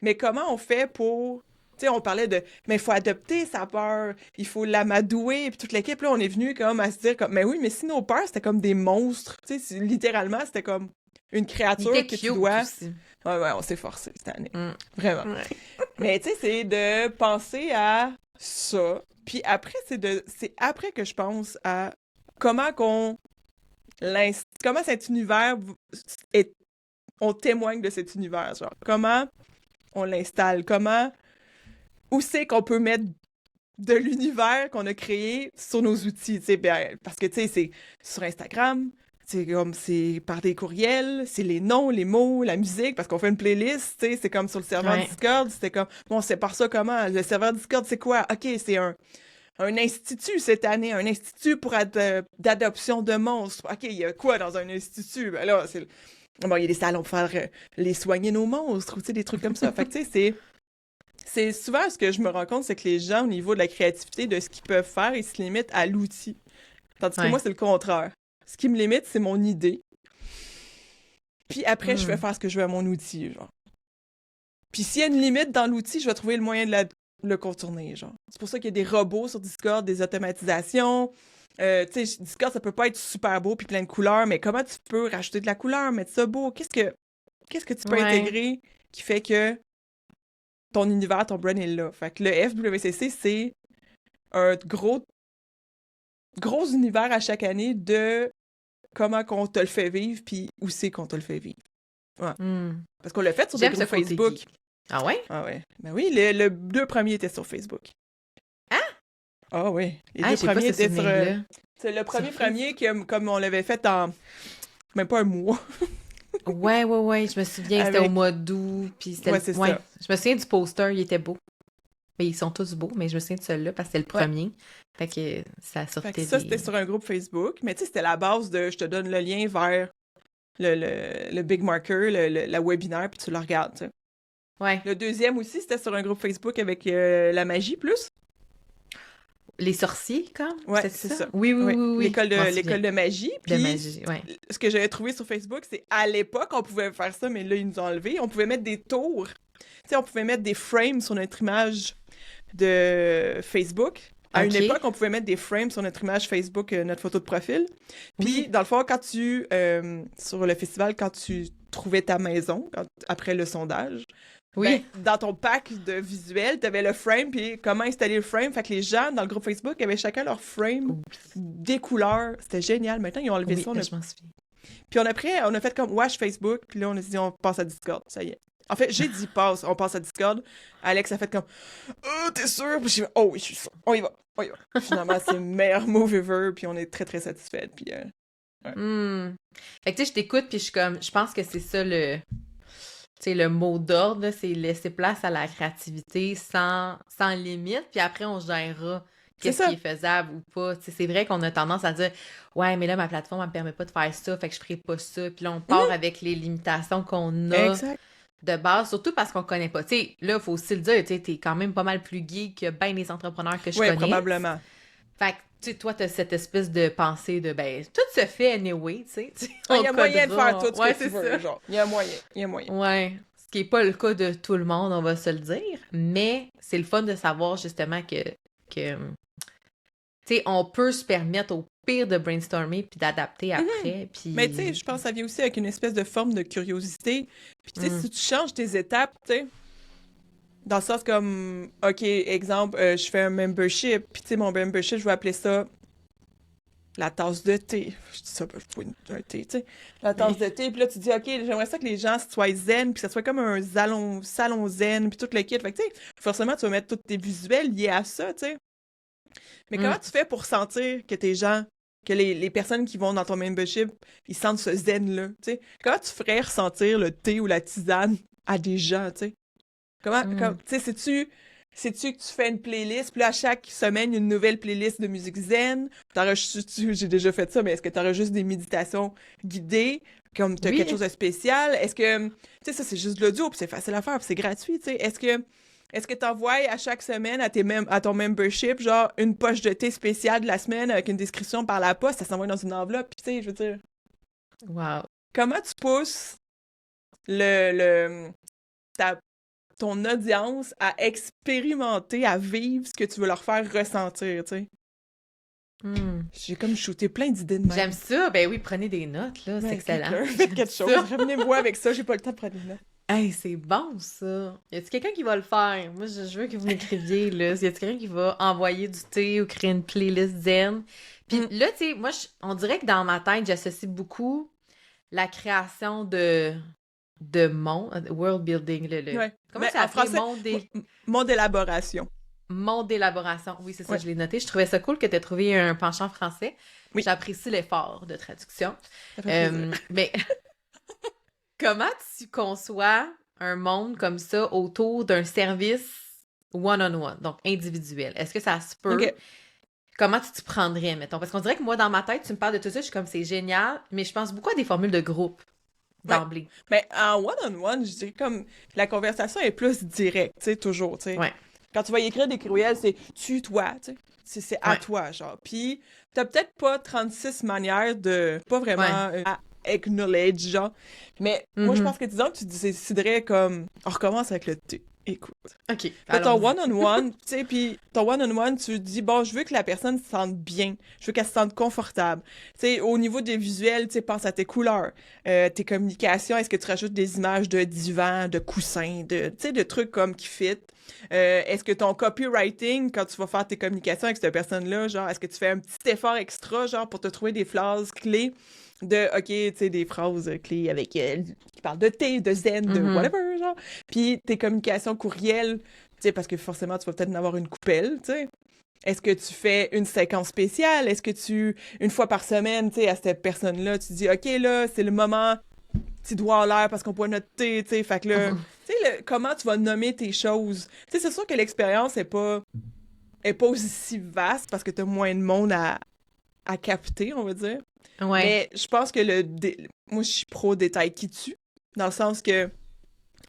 mais comment on fait pour... Tu sais, on parlait de, mais il faut adopter sa peur, il faut l'amadouer, puis toute l'équipe, là, on est venu comme à se dire, comme, mais oui, mais si nos peurs, c'était comme des monstres, tu sais, littéralement, c'était comme une créature que tu dois... Aussi. Ouais, on s'est forcé cette année, vraiment. Ouais. Mais tu sais, c'est de penser à ça, puis après, c'est après que je pense à comment comment cet univers on témoigne de cet univers, genre, comment on l'installe, où c'est qu'on peut mettre de l'univers qu'on a créé sur nos outils, tu sais, parce que, tu sais, c'est sur Instagram, c'est par des courriels, c'est les noms, les mots, la musique, parce qu'on fait une playlist, tu sais, c'est comme sur le serveur Discord, c'était comme, bon, c'est par ça comment, le serveur Discord, c'est quoi? OK, c'est un institut cette année, un institut pour d'adoption de monstres. OK, il y a quoi dans un institut? Ben là, bon, il y a des salons pour faire les soigner nos monstres, ou tu sais, des trucs comme ça. Fait que, tu sais, c'est souvent ce que je me rends compte, c'est que les gens, au niveau de la créativité, de ce qu'ils peuvent faire, ils se limitent à l'outil. Tandis que moi, c'est le contraire. Ce qui me limite, c'est mon idée. Puis après, je vais faire ce que je veux à mon outil, genre. Puis s'il y a une limite dans l'outil, je vais trouver le moyen de le contourner, genre. C'est pour ça qu'il y a des robots sur Discord, des automatisations. Tu sais, Discord, ça peut pas être super beau puis plein de couleurs, mais comment tu peux rajouter de la couleur, mettre ça beau? Qu'est-ce que tu peux intégrer qui fait que ton univers, ton brand est là? Fait que le FWCC, c'est un gros univers à chaque année de comment qu'on te le fait vivre puis où c'est qu'on te le fait vivre. Ouais. Parce qu'on l'a fait sur des groupes Facebook. Ah ouais? Ah ouais. Ben oui, les deux premiers étaient sur Facebook. Hein? Ah oui. Les deux premiers étaient sur... c'est le premier comme on l'avait fait en... même pas un mois. Ouais. Je me souviens, c'était au mois d'août. Puis c'était c'est ça. Je me souviens du poster, il était beau. Mais ils sont tous beaux, mais je me souviens de celui-là parce que c'était le premier. Fait que ça sortait fait que ça, c'était sur un groupe Facebook. Mais tu sais, c'était la base de... Je te donne le lien vers le Big Marker, la webinaire, puis tu le regardes, tu sais. Ouais. Le deuxième aussi, c'était sur un groupe Facebook avec la magie plus. Les sorciers, comme? Ouais, c'est ça. Oui. L'école de magie. Puis, de magie, ouais. Ce que j'avais trouvé sur Facebook, c'est à l'époque, on pouvait faire ça, mais là, ils nous ont enlevé. On pouvait mettre des tours. Tu sais, on pouvait mettre des frames sur notre image de Facebook. À une époque, on pouvait mettre des frames sur notre image Facebook, notre photo de profil. Puis, dans le fond, quand sur le festival, quand tu trouvais ta maison, après le sondage, Ben, Oui. dans ton pack de visuels, t'avais le frame, puis comment installer le frame. Fait que les gens, dans le groupe Facebook, avaient chacun leur frame, Oui. des couleurs. C'était génial. Maintenant, ils ont enlevé Oui, ça. je m'en souviens. Puis on a fait comme Watch Facebook, puis là, on a dit, on passe à Discord. Ça y est. En fait, j'ai dit passe, on passe à Discord. Alex a fait comme, oh, t'es sûr? Puis j'ai dit, oh oui, je suis sûr. On y va, on y va. Finalement, c'est le meilleur move ever, puis on est très, très satisfait. Puis, ouais. Fait que tu sais, je t'écoute, puis je suis comme, je pense que c'est ça tu sais, le mot d'ordre, là, c'est laisser place à la créativité sans limite, puis après, on gérera C'est qu'est-ce ça. qui est faisable ou pas. Tu sais, c'est vrai qu'on a tendance à dire « Ouais, mais là, ma plateforme, elle me permet pas de faire ça, fait que je ferai pas ça. » Puis là, on part avec les limitations qu'on a Exact. de base, surtout parce qu'on connaît pas. Tu sais, là, il faut aussi le dire, tu sais, t'es quand même pas mal plus geek que bien les entrepreneurs que je Oui, connais. probablement. Fait que, tu sais, toi, t'as cette espèce de pensée de, ben, tout se fait anyway, tu sais. Il y a moyen de faire tout ce Ouais, que tu c'est veux, ça. genre. Il y a moyen, il y a moyen. Ouais. Ce qui est pas le cas de tout le monde, on va se le dire. Mais c'est le fun de savoir, justement, que tu sais, on peut se permettre au pire de brainstormer puis d'adapter après, puis... Mais tu sais, je pense que ça vient aussi avec une espèce de forme de curiosité. Puis tu sais, si tu changes tes étapes, tu sais, dans le sens comme, OK, exemple, je fais un membership, puis tu sais, mon membership, je vais appeler ça la tasse de thé. Je dis ça, je trouve un thé, tu sais. La tasse de thé, puis là, tu dis, OK, j'aimerais ça que les gens soient zen, puis que ça soit comme un salon zen, puis tout le kit. Fait que tu sais, forcément, tu vas mettre tous tes visuels liés à ça, tu sais. Mais comment tu fais pour sentir que tes gens, que les personnes qui vont dans ton membership, ils sentent ce zen-là, tu sais? Comment tu ferais ressentir le thé ou la tisane à des gens, tu sais? Comment, tu sais, sais-tu que tu fais une playlist, puis là, à chaque semaine, une nouvelle playlist de musique zen? J'ai déjà fait ça, mais est-ce que tu auras juste des méditations guidées, comme tu as Oui. quelque chose de spécial? Est-ce que, tu sais, ça, c'est juste de l'audio, puis c'est facile à faire, puis c'est gratuit, tu sais? Est-ce que t'envoies à chaque semaine à ton membership, genre, une poche de thé spéciale de la semaine avec une description par la poste, ça s'envoie dans une enveloppe, puis tu sais, je veux dire... Wow. Comment tu pousses ton audience à expérimenter, à vivre ce que tu veux leur faire ressentir, tu sais? J'ai comme shooté plein d'idées de même. J'aime ça. Ben oui, prenez des notes, là. C'est excellent. Faites quelque chose. Revenez-moi avec ça, j'ai pas le temps de prendre des notes. Hey, c'est bon, ça. Y a-t-il quelqu'un qui va le faire? Moi, je veux que vous m'écriviez, là. Y a-t-il quelqu'un qui va envoyer du thé ou créer une playlist zen? Puis là, tu sais, moi, on dirait que dans ma tête, j'associe beaucoup la création de world building, Ouais. Comment Mais ça en français, monde d'élaboration. monde d'élaboration. Oui, c'est ça, Ouais. je l'ai noté. Je trouvais ça cool que tu aies trouvé un penchant français. Oui. J'apprécie l'effort de traduction. Ça fait plaisir. Mais comment tu conçois un monde comme ça autour d'un service one-on-one, donc individuel? Est-ce que ça se peut? Ok. Comment tu t'y prendrais, mettons? Parce qu'on dirait que moi, dans ma tête, tu me parles de tout ça, je suis comme, c'est génial, mais je pense beaucoup à des formules de groupe d'emblée. Mais en one-on-one, je dirais comme la conversation est plus directe, tu sais, toujours, tu sais. Ouais. Quand tu vas y écrire des courriels, c'est tu-toi, tu sais. C'est à Ouais. toi, genre. Puis, t'as peut-être pas 36 manières de pas vraiment à acknowledge, genre. Mais moi, je pense que disons que tu déciderais comme on recommence avec le thé. Écoute. OK. Là, ton allons-y. one-on-one, tu sais, puis ton one-on-one, tu dis, bon, je veux que la personne se sente bien, je veux qu'elle se sente confortable. Tu sais, au niveau des visuels, tu sais, pense à tes couleurs, tes communications, est-ce que tu rajoutes des images de divan, de coussins, tu sais, de trucs comme qui fit. Est-ce que ton copywriting, quand tu vas faire tes communications avec cette personne-là, genre, est-ce que tu fais un petit effort extra, genre, pour te trouver des phrases clés OK, tu sais, des phrases clés avec qui parlent de thé, de zen, de whatever, genre. Puis tes communications courriels, tu sais, parce que forcément, tu vas peut-être en avoir une coupelle, tu sais. Est-ce que tu fais une séquence spéciale? Est-ce que une fois par semaine, tu sais, à cette personne-là, tu dis, OK, là, c'est le moment, tu dois en l'air parce qu'on boit notre thé, tu sais. Fait que là, tu sais, comment tu vas nommer tes choses? Tu sais, c'est sûr que l'expérience est pas aussi vaste parce que t'as moins de monde à capter, on va dire. Ouais. Mais je pense que moi, je suis pro détail qui tue, dans le sens que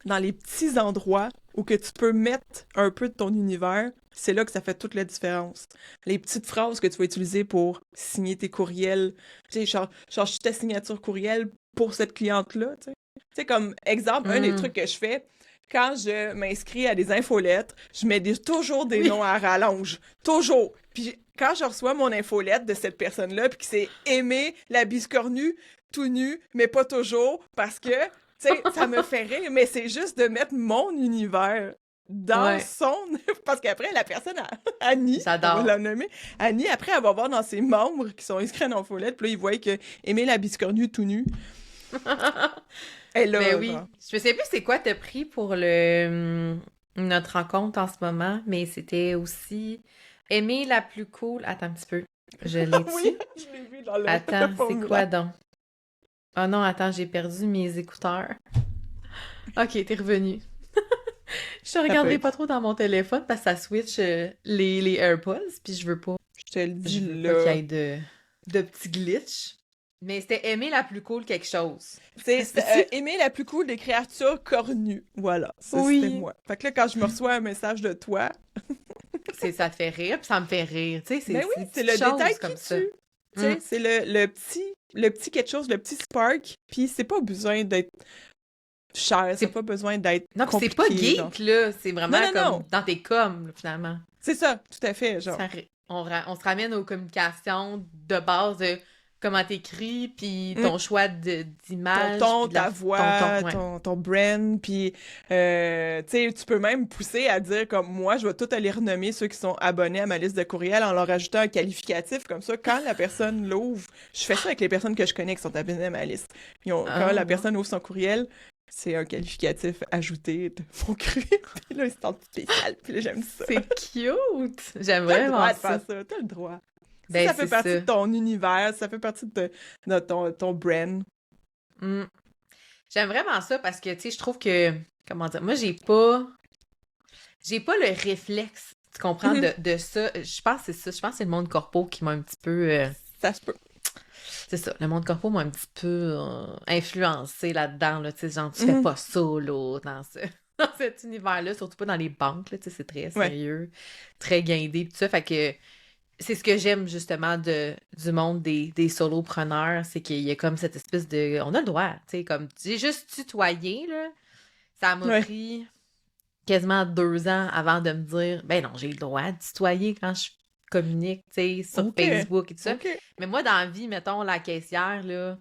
dans les petits endroits où que tu peux mettre un peu de ton univers, c'est là que ça fait toute la différence. Les petites phrases que tu vas utiliser pour signer tes courriels, tu sais, change ta signature courriel pour cette cliente-là, tu sais. Tu sais, comme exemple, un des trucs que je fais, quand je m'inscris à des infolettres, je mets toujours des noms à rallonge. Toujours. Puis quand je reçois mon infolette de cette personne-là, puis que c'est Aimer la biscornue, tout nu, mais pas toujours, parce que, tu Tu sais, ça me fait rire, mais c'est juste de mettre mon univers dans Ouais, son... Parce qu'après, la personne, Annie, on va la j'adore. nommer, Annie, après, elle va voir dans ses membres qui sont inscrits en infolette, puis là, ils voient que Aimé la biscornue tout nu est Mais là, oui, genre. je me sais plus c'est quoi t'as pris pour le notre rencontre en ce moment, mais c'était aussi aimer la plus cool. Attends un petit peu, je l'ai Oui, dessus. je l'ai vu dans le Attends, c'est quoi formulaire. donc? Oh non, attends, j'ai perdu mes écouteurs. Ok, t'es revenu. Je te Ça peut regarderai être. pas trop dans mon téléphone parce que ça switch les AirPods, puis Je te le je dis veux pas qu'il y là. ait de petits glitches. Mais c'était aimer la plus cool quelque chose. C'est Aimer la plus cool des créatures cornues. Voilà, ça c'était Oui. moi. Fait que là, quand je me reçois un message de toi, Ça te fait rire, puis ça me fait rire. Tu sais, mais oui, c'est des c'est petites le détail choses qui comme ça. tue. Tu Mm. sais, c'est le petit quelque chose, le petit spark, puis c'est pas besoin d'être cher, ça n'a C'est... pas besoin d'être Non, puis c'est pas compliqué, genre. geek, là. C'est Non, vraiment non, comme non, dans tes coms, là, finalement. c'est ça, tout à fait, genre. On se ramène aux communications de base de comment t'écris, puis Mm. ton choix Ton d'image, puis ton, de la... ta ton ton, voix, ouais. ton brand, puis tu sais, tu peux même pousser à dire comme moi, je vais tout aller renommer ceux qui sont abonnés à ma liste de courriels en leur ajoutant un qualificatif comme ça. Quand la personne l'ouvre, je fais ça avec les personnes que je connais qui sont abonnées à ma liste. Puis quand Ah, la ouais. personne ouvre son courriel, c'est un qualificatif ajouté de mon courriel. Puis là, il se sent spécial. Puis là, j'aime ça. C'est cute! J'aime T'as le vraiment droit de faire ça. ça, t'as le droit. Ben, Ça fait c'est partie ça. de ton univers, ça fait partie de ton brand. Mm. J'aime vraiment ça parce que, tu sais, je trouve que... Comment dire? Moi, j'ai pas le réflexe, tu comprends, Mhm. de ça. Je pense que c'est ça. Je pense que c'est le monde corpo qui m'a un petit peu... Ça se peut. c'est ça, le monde corpo m'a un petit peu influencé là-dedans, là, tu sais, genre, tu fais Mhm. pas ça, là, dans dans cet univers-là, surtout pas dans les banques, là, tu sais, c'est très Ouais. sérieux, très guindé, pis tout ça, fait que c'est ce que j'aime, justement, du monde des solopreneurs, c'est qu'il y a comme cette espèce de... On a le droit, tu sais, comme, j'ai juste tutoyé, là, ça m'a Ouais. pris quasiment 2 ans avant de me dire, ben non, j'ai le droit de tutoyer quand je communique, tu sais, sur OK. Facebook et tout ça. OK. Mais moi, dans la vie, mettons, la caissière, là,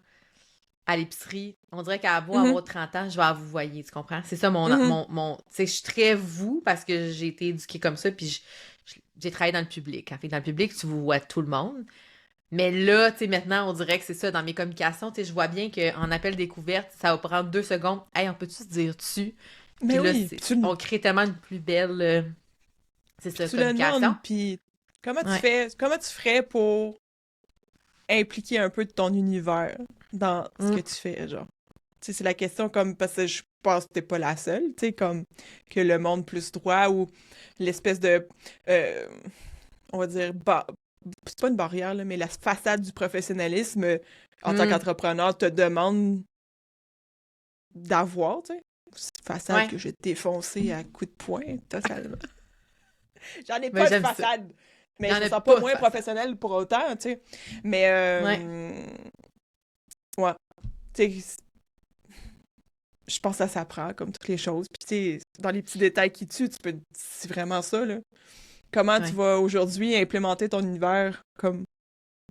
à l'épicerie, on dirait qu'à beau Mhm. avoir 30 ans, je vais à vous voyer, tu comprends? C'est ça Mhm. tu sais, je suis très vous parce que j'ai été éduquée comme ça, puis j'ai travaillé dans le public. En fait, dans le public, tu vois tout le monde. Mais là, tu sais, maintenant, on dirait que c'est ça, dans mes communications, tu sais, je vois bien qu'en appel découverte, ça va prendre 2 secondes. Hey, on peut-tu se dire tu? Puis Mais là, oui, on crée tellement une plus belle, c'est puis ça, tu le communication. demandes, puis Ouais. comment tu ferais pour impliquer un peu de ton univers dans ce que Mm. tu fais, genre? Tu sais, c'est la question comme, parce que je pense que t'es pas la seule, tu sais, comme que le monde plus droit ou l'espèce de, euh, on va dire, c'est pas une barrière, là, mais la façade du professionnalisme en tant Mm. qu'entrepreneur te demande d'avoir, tu sais. Cette façade Ouais. que j'ai défoncée à coups de poing, totalement. J'en ai Mais pas de j'aime ça. façade. Il Mais y je en me a sens pas pas de moins façon. professionnelle pour autant, tu sais. Mais, Ouais. ouais. Tu sais, je pense que ça s'apprend, comme toutes les choses. Puis, tu sais, dans les petits détails qui tuent, tu peux... C'est vraiment ça, là. Comment tu Ouais. vas aujourd'hui implémenter ton univers comme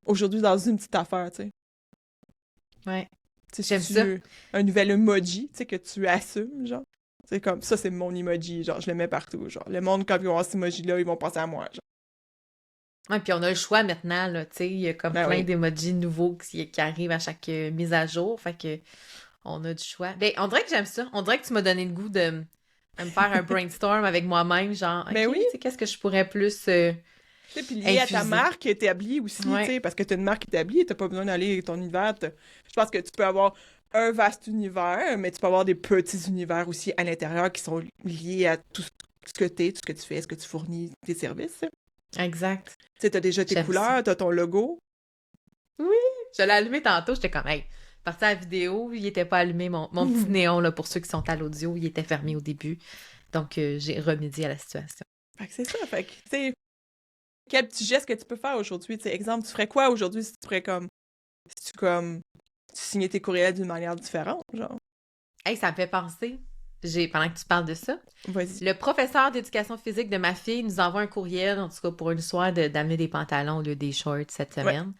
aujourd'hui dans une petite affaire, tu sais. Ouais. Tu sais, J'aime si ça. tu... Un nouvel emoji, tu sais, que tu assumes, genre. C'est comme, ça, c'est mon emoji, genre, je le mets partout, genre. Le monde, quand ils vont voir cet emoji-là, ils vont penser à moi, genre. Ouais, puis on a le choix maintenant, là, tu sais, il y a comme Ben plein oui. d'emojis nouveaux qui arrivent à chaque mise à jour, fait que on a du choix. Ben, on dirait que j'aime ça. On dirait que tu m'as donné le goût de me faire un brainstorm avec moi-même, genre, OK, Ben tu oui. sais, qu'est-ce que je pourrais plus Tu sais, puis lié à ta infuser? marque établie aussi, tu Ouais, sais, parce que t'as une marque établie, t'as pas besoin d'aller ton univers. Je pense que tu peux avoir un vaste univers, mais tu peux avoir des petits univers aussi à l'intérieur qui sont liés à tout ce que t'es, tout ce que tu fais, ce que tu fournis, tes services. exact. Tu sais, t'as déjà tes J'aime ça. couleurs, t'as ton logo. Oui, je l'ai allumé tantôt, j'étais comme, hey, parti à la vidéo, il était pas allumé, mon petit néon, là, pour ceux qui sont à l'audio, il était fermé au début. Donc, j'ai remédié à la situation. Fait que c'est ça, fait que, tu sais, quel petit geste que tu peux faire aujourd'hui? Tu sais, exemple, tu ferais quoi aujourd'hui si tu ferais comme, si tu comme, tu signais tes courriels d'une manière différente, genre? Hey, ça me fait penser, pendant que tu parles de ça, Vas-y. le professeur d'éducation physique de ma fille nous envoie un courriel, en tout cas pour une histoire d'amener des pantalons au lieu des shorts cette Ouais, semaine.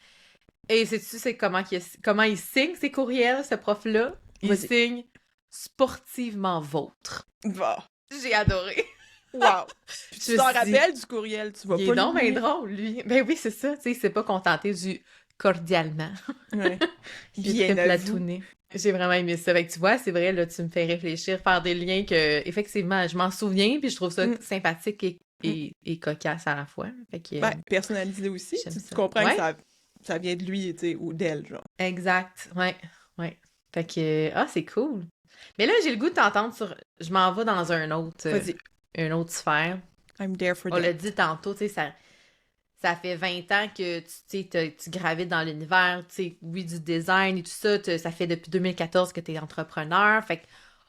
Et sais-tu, c'est comment il signe ses courriels, ce prof-là? Il vas-y. signe sportivement vôtre. Va. J'ai adoré. Wow! Puis Je tu me t'en suis dit, rappelles du courriel, tu vas il pas est donc bien l'oublier. drôle, lui. Ben oui, c'est ça. Tu sais, il s'est pas contenté du cordialement. Ouais. Il est Bien très à vous. platouné. J'ai vraiment aimé ça. Fait que tu vois, c'est vrai, là, tu me fais réfléchir, faire des liens que, effectivement, je m'en souviens, puis je trouve ça sympathique et cocasse à la fois. Fait que, Ben, personnalisé aussi. j'aime Tu ça. comprends que Ouais, ça vient de lui, tu sais, ou d'elle, genre. exact. Ouais, ouais. Fait que, c'est cool. Mais là, j'ai le goût de t'entendre sur... Je m'en vais dans Vas-y. une autre sphère. I'm there for On that. l'a dit tantôt, tu sais, ça fait 20 ans que tu gravites dans l'univers, tu sais, oui, du design et tout ça. Ça fait depuis 2014 que tu es entrepreneur. Fait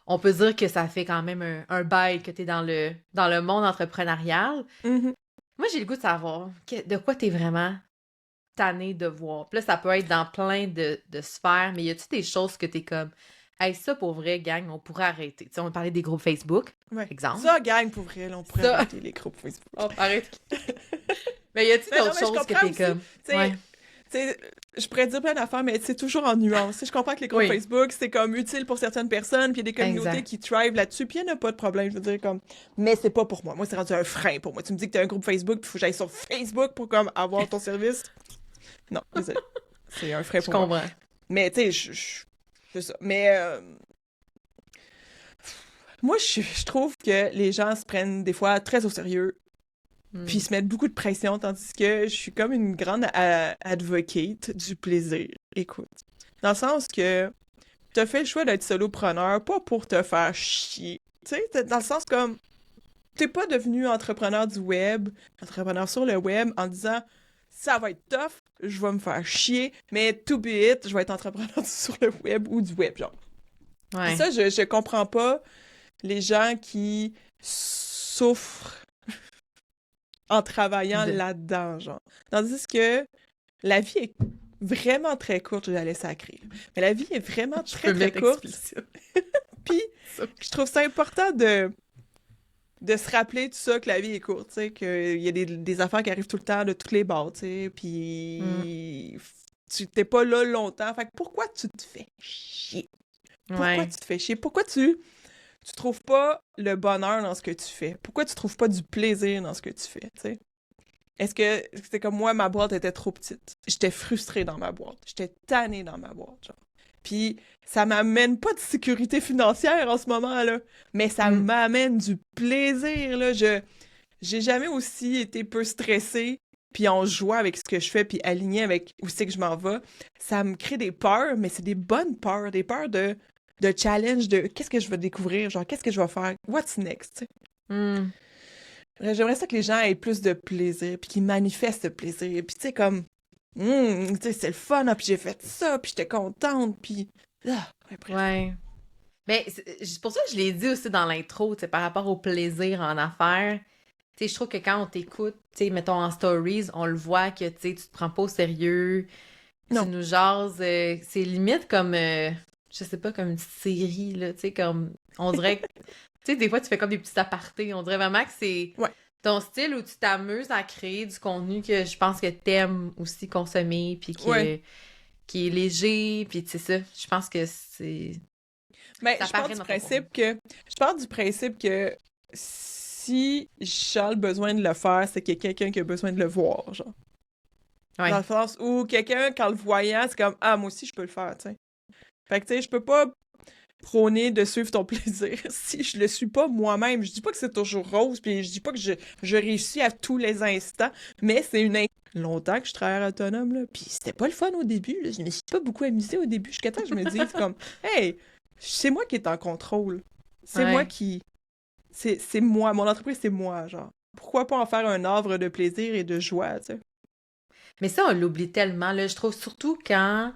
on peut dire que ça fait quand même un bail que tu es dans le monde entrepreneurial. Mhm. Moi, j'ai le goût de savoir de quoi tu es vraiment tanné de voir. Puis là, ça peut être dans plein de sphères, mais y a-tu des choses que tu es comme, hey, ça pour vrai, gang, on pourrait arrêter. Tu sais, on va parler des groupes Facebook, Ouais. exemple. Ça, gang, pour vrai, là, on pourrait Ça. arrêter les groupes Facebook. Oh, arrête. Mais y a-tu Mais non, d'autres mais je choses que comprends t'es aussi, comme. Tu sais, Ouais. tu sais, je pourrais dire plein d'affaires, mais c'est toujours en nuance. Tu sais, je comprends que les groupes Oui. Facebook, c'est comme utile pour certaines personnes, puis il y a des communautés Exact. qui thrive là-dessus, puis il n'y en a pas de problème. Je veux dire, comme, mais c'est pas pour moi. Moi, c'est rendu un frein pour moi. Tu me dis que t'as un groupe Facebook, puis il faut que j'aille sur Facebook pour comme avoir ton service. Non, désolé. C'est un frein Je pour moi. comprends. Mais tu sais, c'est ça. Mais moi, je trouve que les gens se prennent des fois très au sérieux, puis ils se mettent beaucoup de pression, tandis que je suis comme une grande advocate du plaisir. Écoute, dans le sens que t'as fait le choix d'être solopreneur, pas pour te faire chier. Tu sais, dans le sens comme, t'es pas devenu entrepreneur du web, entrepreneur sur le web, en disant, ça va être tough, je vais me faire chier, mais to be it, je vais être entrepreneur sur le web ou du web, genre. Ouais. Et ça, je comprends pas les gens qui souffrent en travaillant là-dedans, genre. Tandis que la vie est vraiment très courte, je la laisse sacrer. Mais la vie est vraiment Je très, peux très mettre courte. explicite. Puis, je trouve ça important de se rappeler tout ça, que la vie est courte, tu sais, qu'il y a des affaires qui arrivent tout le temps, de toutes les bords, tu sais, puis tu t'es pas là longtemps. Fait que pourquoi tu te fais chier? Pourquoi tu te fais chier? Pourquoi tu trouves pas le bonheur dans ce que tu fais? Pourquoi tu trouves pas du plaisir dans ce que tu fais, tu sais? Est-ce que c'est comme moi, ma boîte était trop petite? J'étais frustrée dans ma boîte. J'étais tannée dans ma boîte, genre. Puis ça m'amène pas de sécurité financière en ce moment-là, mais ça m'amène du plaisir, là. J'ai jamais aussi été peu stressée, puis en joie avec ce que je fais, puis alignée avec où c'est que je m'en vais. Ça me crée des peurs, mais c'est des bonnes peurs, des peurs de challenge, de qu'est-ce que je vais découvrir, genre qu'est-ce que je vais faire, what's next, tu sais. J'aimerais ça que les gens aient plus de plaisir, puis qu'ils manifestent le plaisir, puis tu sais, comme, tu sais, c'est le fun, puis j'ai fait ça, puis j'étais contente, puis... Ouais. Mais c'est pour ça que je l'ai dit aussi dans l'intro, tu sais, par rapport au plaisir en affaires. Tu sais, je trouve que quand on t'écoute, tu sais, mettons en stories, on le voit que, tu sais, tu te prends pas au sérieux, Non. tu nous jases, c'est limite comme, je sais pas, comme une série, là, tu sais, comme, on dirait que, tu sais, des fois, tu fais comme des petits apartés, on dirait vraiment que c'est ton style où tu t'amuses à créer du contenu que je pense que t'aimes aussi consommer, puis qui est léger, puis tu sais ça, je pense que c'est... Mais je pars du principe que si j'ai le besoin de le faire, c'est qu'il y a quelqu'un qui a besoin de le voir, genre. Ouais. Dans le sens où quelqu'un, quand le voyant, c'est comme « Ah, moi aussi, je peux le faire, tu sais. » Fait que, tu sais, je peux pas prôner de suivre ton plaisir si je le suis pas moi-même. Je dis pas que c'est toujours rose, puis je dis pas que je réussis à tous les instants, mais c'est longtemps que je travaille autonome, là, puis c'était pas le fun au début, là. Je me suis pas beaucoup amusée au début, jusqu'à temps que je me dise comme « Hey, c'est moi qui est en contrôle. C'est moi qui... C'est moi. Mon entreprise, c'est moi, genre. Pourquoi pas en faire un havre de plaisir et de joie, tu sais? » Mais ça, on l'oublie tellement, là. Je trouve surtout quand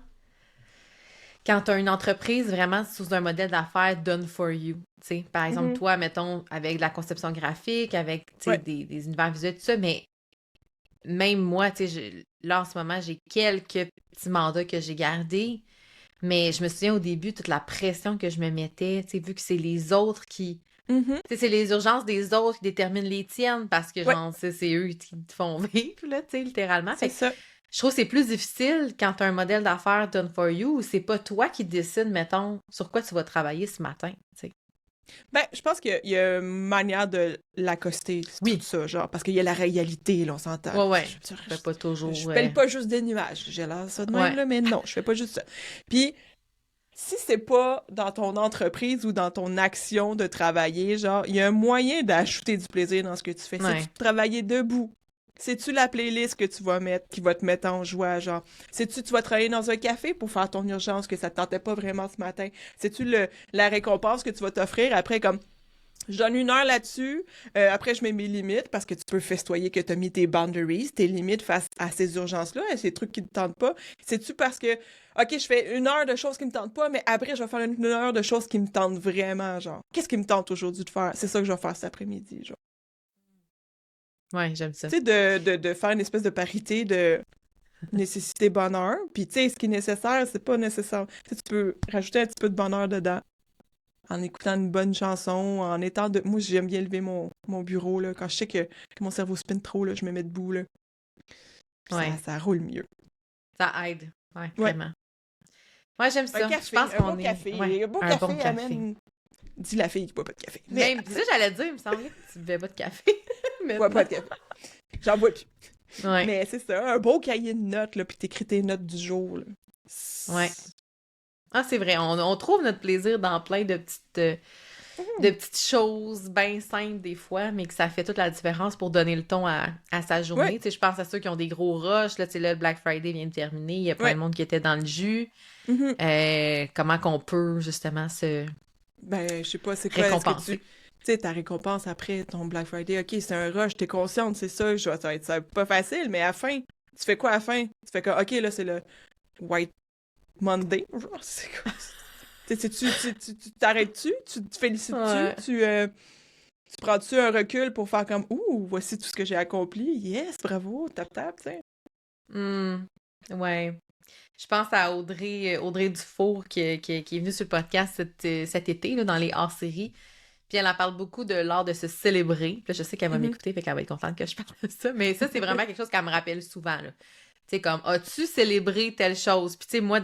t'as une entreprise vraiment sous un modèle d'affaires done for you, tu sais. Par exemple, toi, mettons, avec de la conception graphique, avec, tu sais, des univers visuels, tout ça, mais même moi, tu sais, là, en ce moment, j'ai quelques petits mandats que j'ai gardés, mais je me souviens au début, toute la pression que je me mettais, tu sais, vu que c'est les autres qui... Tu sais, c'est les urgences des autres qui déterminent les tiennes, parce que, genre, c'est eux qui te font vivre, là, tu sais, littéralement. C'est ça. je trouve que c'est plus difficile quand t'as un modèle d'affaires done for you, où c'est pas toi qui décides, mettons, sur quoi tu vas travailler ce matin, tu sais. Ben, je pense qu'il y a une manière de l'accoster, tout Oui, ça, genre, parce qu'il y a la réalité, là, on s'entend. ouais. Je, veux dire, Fait pas je toujours... pèle pas juste des nuages, j'ai l'air ça de même, Ouais, là, mais non, je fais pas juste ça. Puis, si c'est pas dans ton entreprise ou dans ton action de travailler, genre, il y a un moyen d'ajouter du plaisir dans ce que tu fais. C'est ouais. de travailler debout. C'est-tu la playlist que tu vas mettre qui va te mettre en joie, genre? C'est-tu tu vas travailler dans un café pour faire ton urgence que ça te tentait pas vraiment ce matin? C'est-tu la récompense que tu vas t'offrir après comme je donne 1 heure là-dessus. Après, je mets mes limites parce que tu peux festoyer que tu as mis tes boundaries, tes limites face à ces urgences-là, à ces trucs qui ne te tentent pas. C'est-tu parce que, OK, je fais 1 heure de choses qui me tentent pas, mais après, je vais faire 1 heure de choses qui me tentent vraiment, genre. Qu'est-ce qui me tente aujourd'hui de faire? C'est ça que je vais faire cet après-midi, genre. Ouais, j'aime ça. Tu sais, de faire une espèce de parité de nécessité bonheur. Puis, tu sais, ce qui est nécessaire, c'est pas nécessaire. Tu sais, tu peux rajouter un petit peu de bonheur dedans en écoutant une bonne chanson, en étant de... Moi, j'aime bien lever mon bureau, là. Quand je sais que mon cerveau spinne trop, là, je me mets debout, là. Puis Ouais, ça roule mieux. ça aide. Ouais, Ouais. vraiment. Ouais, j'aime Un ça. Je café, pense un bon qu'on est... café. Ouais, Un bon un bon café café. amène... Dis la fille qui boit pas de café. Mais, Même, c'est ça que j'allais dire, il me semblait que tu buvais pas de café bois maintenant. pas de café. J'en bois plus. Ouais, Mais c'est ça, un beau cahier de notes, là, puis t'écris tes notes du jour, là. ouais. Ah, c'est vrai, on trouve notre plaisir dans plein de petites choses bien simples des fois, mais que ça fait toute la différence pour donner le ton à sa Ouais, journée. Tu sais, je pense à ceux qui ont des gros rushs. Là, tu sais, là, le Black Friday vient de terminer. Il y a plein ouais. de monde qui était dans le jus. Mhm. Comment qu'on peut justement se Ben, je sais pas, c'est quoi, est-ce que tu... récompenser? Tu sais, ta récompense après ton Black Friday, OK, c'est un rush, t'es consciente, c'est ça, ça va être pas facile, mais à la fin, tu fais quoi à la fin? Tu fais que, OK, là, c'est le White Monday, genre, c'est quoi? Tu sais, tu t'arrêtes-tu? Tu te félicites-tu? Ouais. Tu prends-tu un recul pour faire comme, ouh, voici tout ce que j'ai accompli, yes, bravo, tap tap, tu sais. Hmm. Ouais. Je pense à Audrey Dufour qui est venue sur le podcast cet été là, dans les hors-séries. Puis elle en parle beaucoup de l'art de se célébrer. Puis là, je sais qu'elle va Mhm. m'écouter, fait qu'elle va être contente que je parle de ça. Mais ça, c'est vraiment quelque chose qu'elle me rappelle souvent, là. Tu sais, comme, as-tu célébré telle chose? Puis tu sais, moi,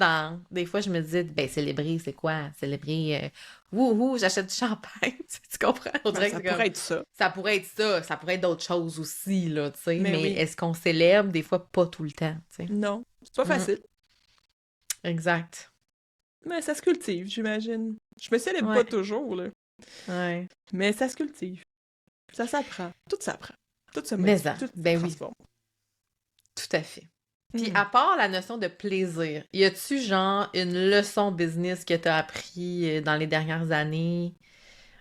des fois, je me disais, ben, célébrer, c'est quoi? Célébrer, wouhou, j'achète du champagne. Tu comprends? On Ben, dirait que ça c'est comme, pourrait être ça, ça pourrait être d'autres choses aussi, là, tu sais. mais Mais oui. est-ce qu'on célèbre? Des fois, pas tout le temps, tu sais. Non, c'est pas Mm, facile. exact. Mais ça se cultive, j'imagine. Je me célèbre pas Ouais, toujours, là. ouais. Mais ça se cultive. Ça s'apprend. Tout s'apprend. Tout se Mais modifie. ça, Tout se ben oui, transforme. tout à fait. Puis Hmm. à part la notion de plaisir, y a-tu genre une leçon business que t'as appris dans les dernières années?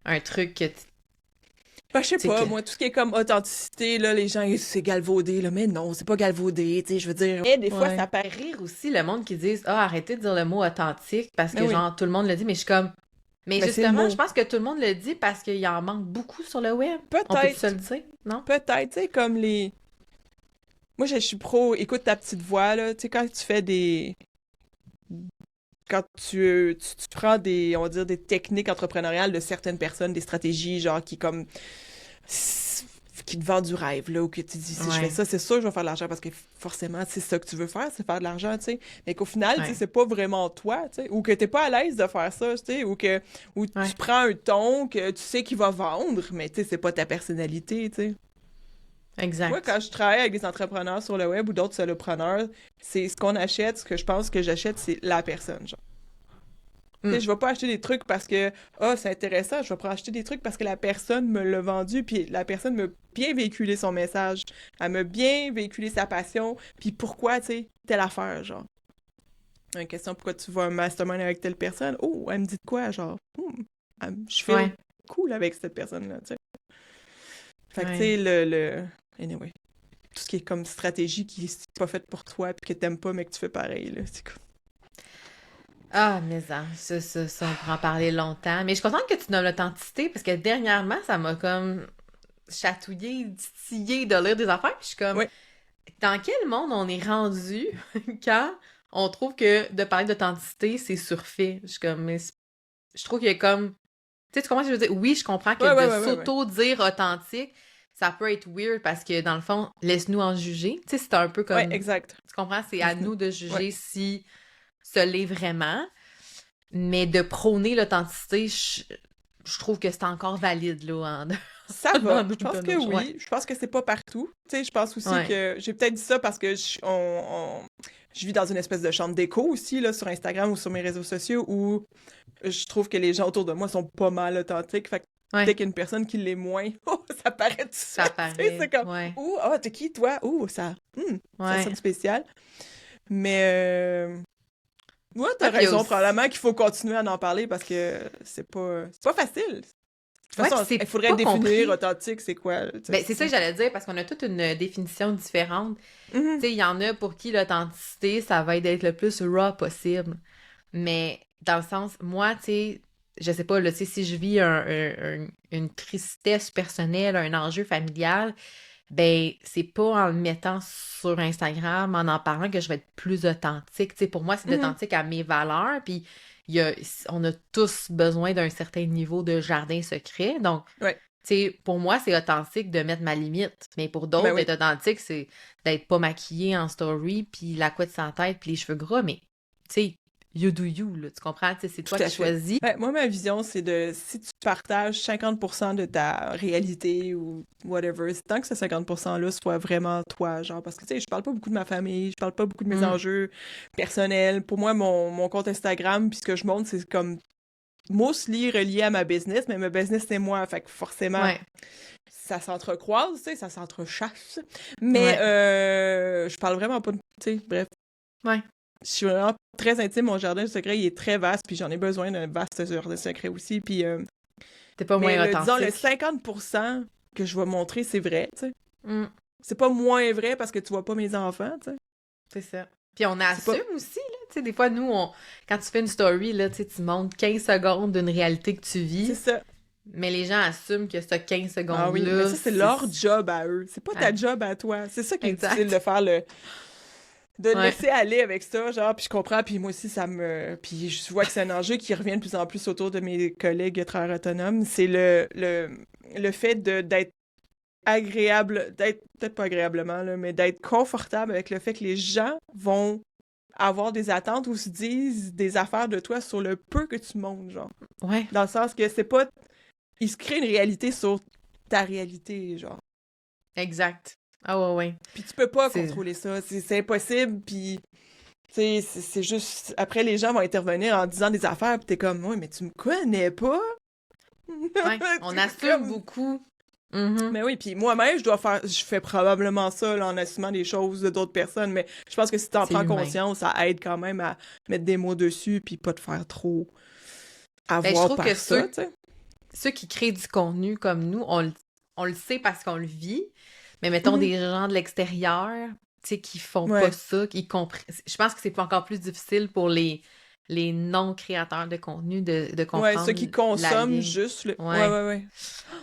Un truc que tu Ben, je sais sais que... pas, moi, tout ce qui est comme authenticité, là, les gens, c'est galvaudé, là. Mais non, c'est pas galvaudé, tu sais, je veux dire. Mais des fois, Ouais. ça Fait paraît. rire aussi le monde qui disent ah, arrêtez de dire le mot authentique parce Mais que oui. genre tout le monde le dit, mais je suis comme mais Mais c'est le justement, je mot. pense que tout le monde le dit parce qu'il en manque beaucoup sur le web. On peut se Peut-être. le dire, non? Peut-être, tu sais, comme les. Moi, je suis pro, écoute ta petite voix, là. Tu sais, quand tu fais des. Quand tu prends des, on va dire, des techniques entrepreneuriales de certaines personnes, des stratégies, genre, qui comme qui te vendent du rêve, là, ou que tu dis, si je fais Ouais, ça, c'est sûr que je vais faire de l'argent parce que forcément, c'est ça que tu veux faire, c'est faire de l'argent, tu sais. Mais qu'au final, tu sais, ouais, c'est pas vraiment toi, tu sais, ou que t'es pas à l'aise de faire ça, tu sais, ou tu ouais. prends un ton que tu sais qu'il va vendre, mais tu sais, c'est pas ta personnalité, tu sais. Moi, Exact. quand je travaille avec des entrepreneurs sur le web ou d'autres solopreneurs, c'est ce qu'on achète, ce que je pense que j'achète, c'est la personne, genre. Tu sais, Hmm. je vais pas acheter des trucs parce que, ah, c'est intéressant. Je vais pas acheter des trucs parce que la personne me l'a vendu, puis la personne m'a bien véhiculé son message. Elle m'a bien véhiculé sa passion, puis pourquoi, tu sais, telle affaire, genre. Une question, pourquoi tu vas un mastermind avec telle personne? Oh, elle me dit de quoi, genre? Je feel Ouais, cool avec cette personne-là, tu sais. Fait que, tu ouais. sais, Anyway, tout ce qui est comme stratégie qui est pas faite pour toi, puis que t'aimes pas, mais que tu fais pareil, là, c'est cool. Ah, mais ça, on pourra en parler longtemps. Mais je suis contente que tu nommes l'authenticité parce que dernièrement, ça m'a comme chatouillé, titillé de lire des affaires. Puis je suis comme, Oui, dans quel monde on est rendu quand on trouve que de parler d'authenticité, c'est surfait? Je suis comme, je trouve qu'il y a comme, tu sais, tu comprends ce que je veux dire? Oui, je comprends que ouais, ouais, de ouais, ouais, ouais. s'auto-dire authentique, ça peut être weird parce que, dans le fond, laisse-nous en juger. Tu sais, c'est un peu Ouais, comme... exact. Tu comprends? C'est à nous de juger Ouais. si ce l'est vraiment. Mais de prôner l'authenticité, je trouve que c'est encore valide, là, Ça va. dans Je pense dans que nos choix. oui. Je pense que c'est pas partout. Tu sais, je pense aussi Ouais. que j'ai peut-être dit ça parce que je vis dans une espèce de chambre d'écho aussi, là, sur Instagram ou sur mes réseaux sociaux où je trouve que les gens autour de moi sont pas mal authentiques. Fait que dès Ouais, qu'il y a une personne qui l'est moins, oh, ça paraît tout de ça suite. Tu sais, c'est paraît. comme, Ouais. ouh, ah, t'es qui, toi? Ouh, ça Ouais. sonne spécial. Mais, ouais, Ouais, t'as puis il y a raison, aussi... probablement qu'il faut continuer à en parler parce que c'est pas facile. De toute Ouais, puis façon, il c'est faudrait pas définir compris. authentique, c'est quoi, tu sais. Ben, c'est ça que j'allais dire, parce qu'on a toute une définition différente. Mhm. Tu sais, il y en a pour qui l'authenticité, ça va être d'être le plus raw possible. Mais dans le sens, moi, tu sais, je sais pas, là, tu sais, si je vis une tristesse personnelle, un enjeu familial, ben, c'est pas en le mettant sur Instagram, en parlant, que je vais être plus authentique. Tu sais, pour moi, c'est Mhm. authentique à mes valeurs, puis on a tous besoin d'un certain niveau de jardin secret. Donc, Ouais, tu sais, pour moi, c'est authentique de mettre ma limite. Mais pour ben d'autres, oui. d'être authentique, c'est d'être pas maquillée en story, puis la couette sans tête, puis les cheveux gras. Mais, tu sais, you do you, là, tu comprends? Tu sais, c'est toi Tout à qui fait. choisis. Ben, moi, ma vision, c'est de si tu partages 50% de ta réalité ou whatever, c'est tant que ce 50%-là soit vraiment toi, genre, parce que, tu sais, je parle pas beaucoup de ma famille, je parle pas beaucoup de mes Mm. enjeux personnels. Pour moi, mon compte Instagram, puis ce que je montre, c'est comme mostly relié à ma business, mais ma business, c'est moi, fait que forcément, Ouais, ça s'entrecroise, tu sais, ça s'entrechasse. Mais ouais, je parle vraiment pas de... Tu sais, bref. ouais. Je suis vraiment très intime, mon jardin secret, il est très vaste, puis j'en ai besoin d'un vaste jardin secret aussi, puis... T'es pas mais moins disons, le authentique. 50% que je vais montrer, c'est vrai, tu sais. Mm, C'est pas moins vrai parce que tu vois pas mes enfants, tu sais. c'est ça. Puis on C'est pas... assume aussi, là. Tu sais, des fois, nous, quand tu fais une story, là, tu sais, tu montres 15 secondes d'une réalité que tu C'est vis, ça. mais les gens assument que ce 15 Ah oui, mais secondes-là, ça, c'est c'est... leur job à eux. C'est pas ta Ouais, job à toi. C'est ça qui est difficile de exact. faire de Ouais. laisser aller avec ça, genre, puis je comprends, puis moi aussi, ça me... Puis je vois que c'est un enjeu qui revient de plus en plus autour de mes collègues travailleurs autonomes, c'est le fait d'être agréable, d'être, peut-être pas agréablement, là, mais d'être confortable avec le fait que les gens vont avoir des attentes ou se disent des affaires de toi sur le peu que tu montres, genre. Ouais, Dans le sens que c'est pas... Ils se créent une réalité sur ta réalité, genre. exact. Ah ouais, ouais. Puis tu peux pas C'est... contrôler ça, c'est impossible, puis... Tu sais, c'est juste... Après, les gens vont intervenir en disant des affaires, pis t'es comme, ouais, mais tu me connais pas? Ouais, on C'est assume comme... beaucoup. Mhm. Mais oui, puis moi-même, je fais probablement ça, là, en assumant des choses de d'autres personnes, mais je pense que si t'en C'est prends humain. conscience, ça aide quand même à mettre des mots dessus, puis pas te faire trop Ben, je avoir trouve que par ça, tu sais. ceux qui créent du contenu comme nous, on le sait parce qu'on le vit, mais mettons Mhm. des gens de l'extérieur, tu sais, qui font pas Ouais. ça, qui comprennent. Je pense que c'est encore plus difficile pour les non-créateurs de contenu de Ouais, ceux comprendre qui la consomment ligne. juste le... Ouais, Ouais, ouais, ouais.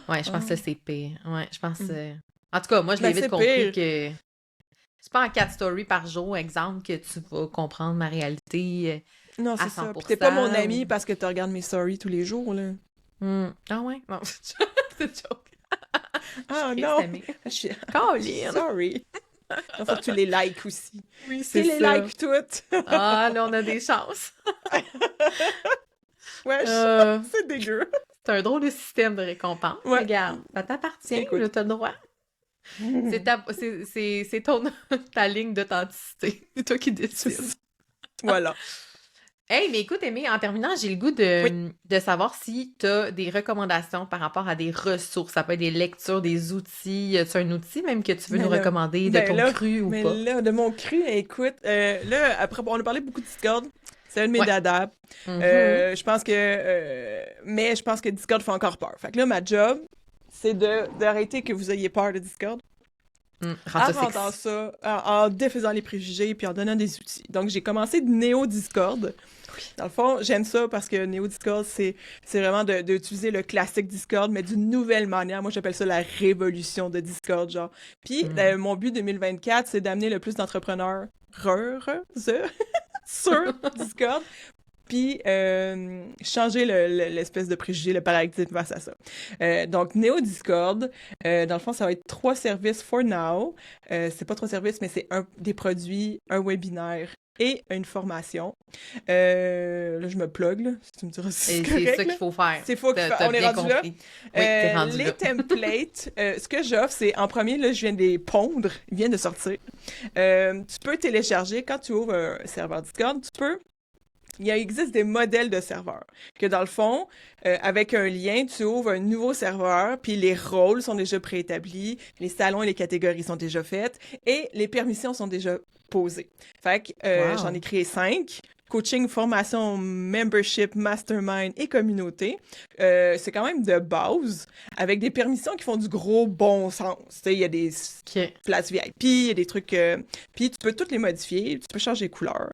ouais, je pense que Ah. ça, c'est pire. Ouais, je pense... Mm. En tout cas, moi, je l'ai Ben, vite c'est compris pire. que c'est pas en 4 stories par jour, exemple, que tu vas comprendre ma réalité Non, à c'est ça. Puis t'es pas mon 100%. ami parce que tu regardes mes stories tous les jours, là. Ah ouais? Non, c'est une joke. Je suis Ah triste, non! Amé. Je suis... Colin! Sorry. Il faut que tu les likes aussi. Oui, Tu c'est les ça. likes toutes! Ah, là, on a des chances. Wesh! Euh, C'est dégueu! c'est un drôle de système de récompense. Ouais. Regarde, ça t'appartient, Écoute. là, t'as le droit. C'est ton ta ligne d'authenticité. C'est toi qui C'est décides. ça. Voilà. Hey, mais écoute, Aimé, en terminant, j'ai le goût Oui. de savoir si tu as des recommandations par rapport à des ressources. Ça peut être des lectures, des outils. Y a-tu un outil même que tu veux Mais nous là, recommander de ben ton là, cru ou mais pas? là, de mon cru, écoute, là, après, on a parlé beaucoup de Discord. C'est un de mes Ouais. dadas. Mhm. Je pense que... mais je pense que Discord fait encore peur. Fait que là, ma job, c'est d'arrêter que vous ayez peur de Discord. Rends En ça rendant sexy. ça, en défaisant les préjugés, puis en donnant des outils. Donc, j'ai commencé de Néo Discord. Dans le fond, j'aime ça parce que Néo Discord, c'est vraiment d'utiliser le classique Discord, mais d'une nouvelle manière. Moi, j'appelle ça la révolution de Discord, genre. Puis, Mm. mon but 2024, c'est d'amener le plus d'entrepreneurs sur Discord puis changer l'espèce de préjugé, le paradigme face à ça. Donc, Neo Discord, dans le fond, ça va être 3 services for now. C'est pas 3 services, mais c'est des produits, un webinaire et une formation. Là, je me plug, là, si tu me diras si c'est correct. C'est ça qu'il faut faire. On est rendu là. Oui, t'es rendu les là. templates, ce que j'offre, c'est en premier, là, je viens de les pondre, ils viennent de sortir. Tu peux télécharger, quand tu ouvres un serveur Discord, il existe des modèles de serveurs. Que dans le fond, avec un lien, tu ouvres un nouveau serveur, puis les rôles sont déjà préétablis, les salons et les catégories sont déjà faites, et les permissions sont déjà posées. Fait que j'en ai créé 5. Coaching, formation, membership, mastermind et communauté. C'est quand même de base, avec des permissions qui font du gros bon sens. Tu sais, il y a des places VIP, il y a des trucs... Puis tu peux toutes les modifier, tu peux changer les couleurs.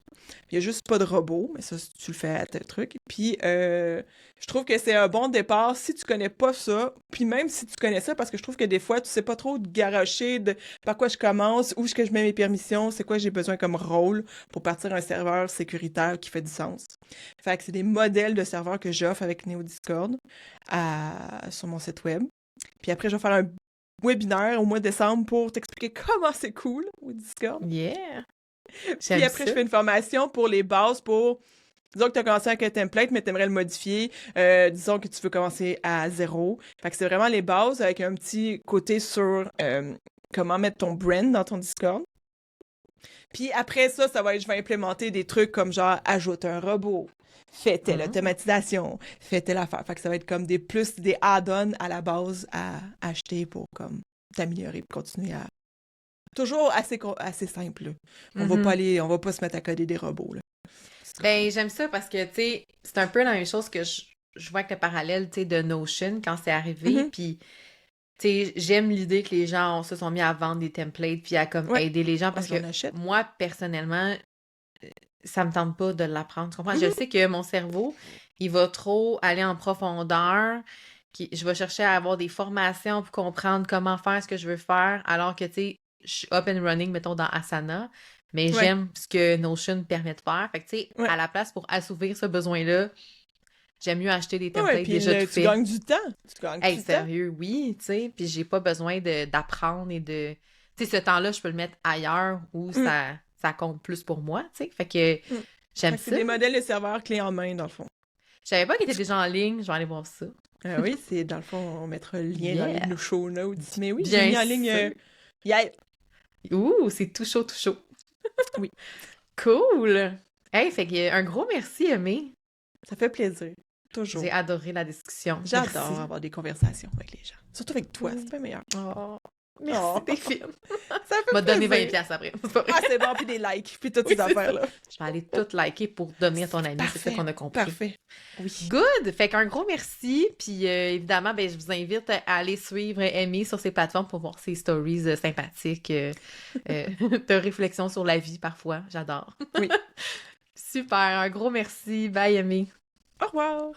Il y a juste pas de robot, mais ça, tu le fais à tel truc. Puis je trouve que c'est un bon départ si tu connais pas ça, puis même si tu connais ça, parce que je trouve que des fois, tu sais pas trop de garocher de par quoi je commence, où est-ce que je mets mes permissions, c'est quoi j'ai besoin comme rôle pour partir un serveur sécuritaire qui fait du sens. Fait que c'est des modèles de serveurs que j'offre avec Neo Discord sur mon site web. Puis après, je vais faire un webinaire au mois de décembre pour t'expliquer comment c'est cool au Discord. Yeah! Puis après, je fais une formation pour les bases pour... Disons que tu as commencé avec un template, mais tu aimerais le modifier. Disons que tu veux commencer à 0. Fait que c'est vraiment les bases avec un petit côté sur comment mettre ton brand dans ton Discord. Puis après ça, je vais implémenter des trucs comme genre ajouter un robot, fais telle automatisation, fais telle affaire. Fait que ça va être comme des add-ons à la base à acheter pour comme t'améliorer et continuer à... Toujours assez simple, là. On va pas se mettre à coder des robots, là. Ben, j'aime ça parce que, tu sais, c'est un peu la même chose que je vois avec le parallèle, tu sais, de Notion quand c'est arrivé. Puis, tu sais, j'aime l'idée que les gens se sont mis à vendre des templates puis à comme aider les gens parce que moi, personnellement, ça me tente pas de l'apprendre. Tu comprends? Je sais que mon cerveau, il va trop aller en profondeur. Je vais chercher à avoir des formations pour comprendre comment faire ce que je veux faire alors que, tu sais, je suis up and running, mettons, dans Asana. Mais j'aime ce que Notion permet de faire. Fait que, tu sais, à la place pour assouvir ce besoin-là, j'aime mieux acheter des templates déjà tout faits. Tu gagnes du temps. Sérieux, oui, tu sais. Puis j'ai pas besoin d'apprendre et de... Tu sais, ce temps-là, je peux le mettre ailleurs où ça compte plus pour moi, tu sais. Fait que j'aime ça. C'est des modèles de serveurs clés en main, dans le fond. Je savais pas qu'ils étaient déjà en ligne. Je vais aller voir ça. Oui, c'est dans le fond, on mettra le lien dans nos show notes. Mais oui, bien j'ai mis en ligne hier. Ouh, c'est tout chaud, tout chaud. Oui. Cool! Hey, fait que un gros merci, Aimée. Ça fait plaisir. Toujours. J'ai adoré la discussion. J'adore avoir des conversations avec les gens. Surtout avec toi, c'est pas meilleur. Oh, merci, t'es fine. Ça fait m'a donné plaisir. 20$ après. C'est bon, puis des likes, puis toutes ces affaires-là. Je vais aller toutes liker pour devenir ton ami, c'est ça qu'on a compris. Parfait. Oui. Good! Fait qu'un gros merci, puis évidemment, ben, je vous invite à aller suivre Aimée sur ses plateformes pour voir ses stories sympathiques, de réflexion sur la vie parfois. J'adore. Oui. Super, un gros merci. Bye, Aimée. Au revoir!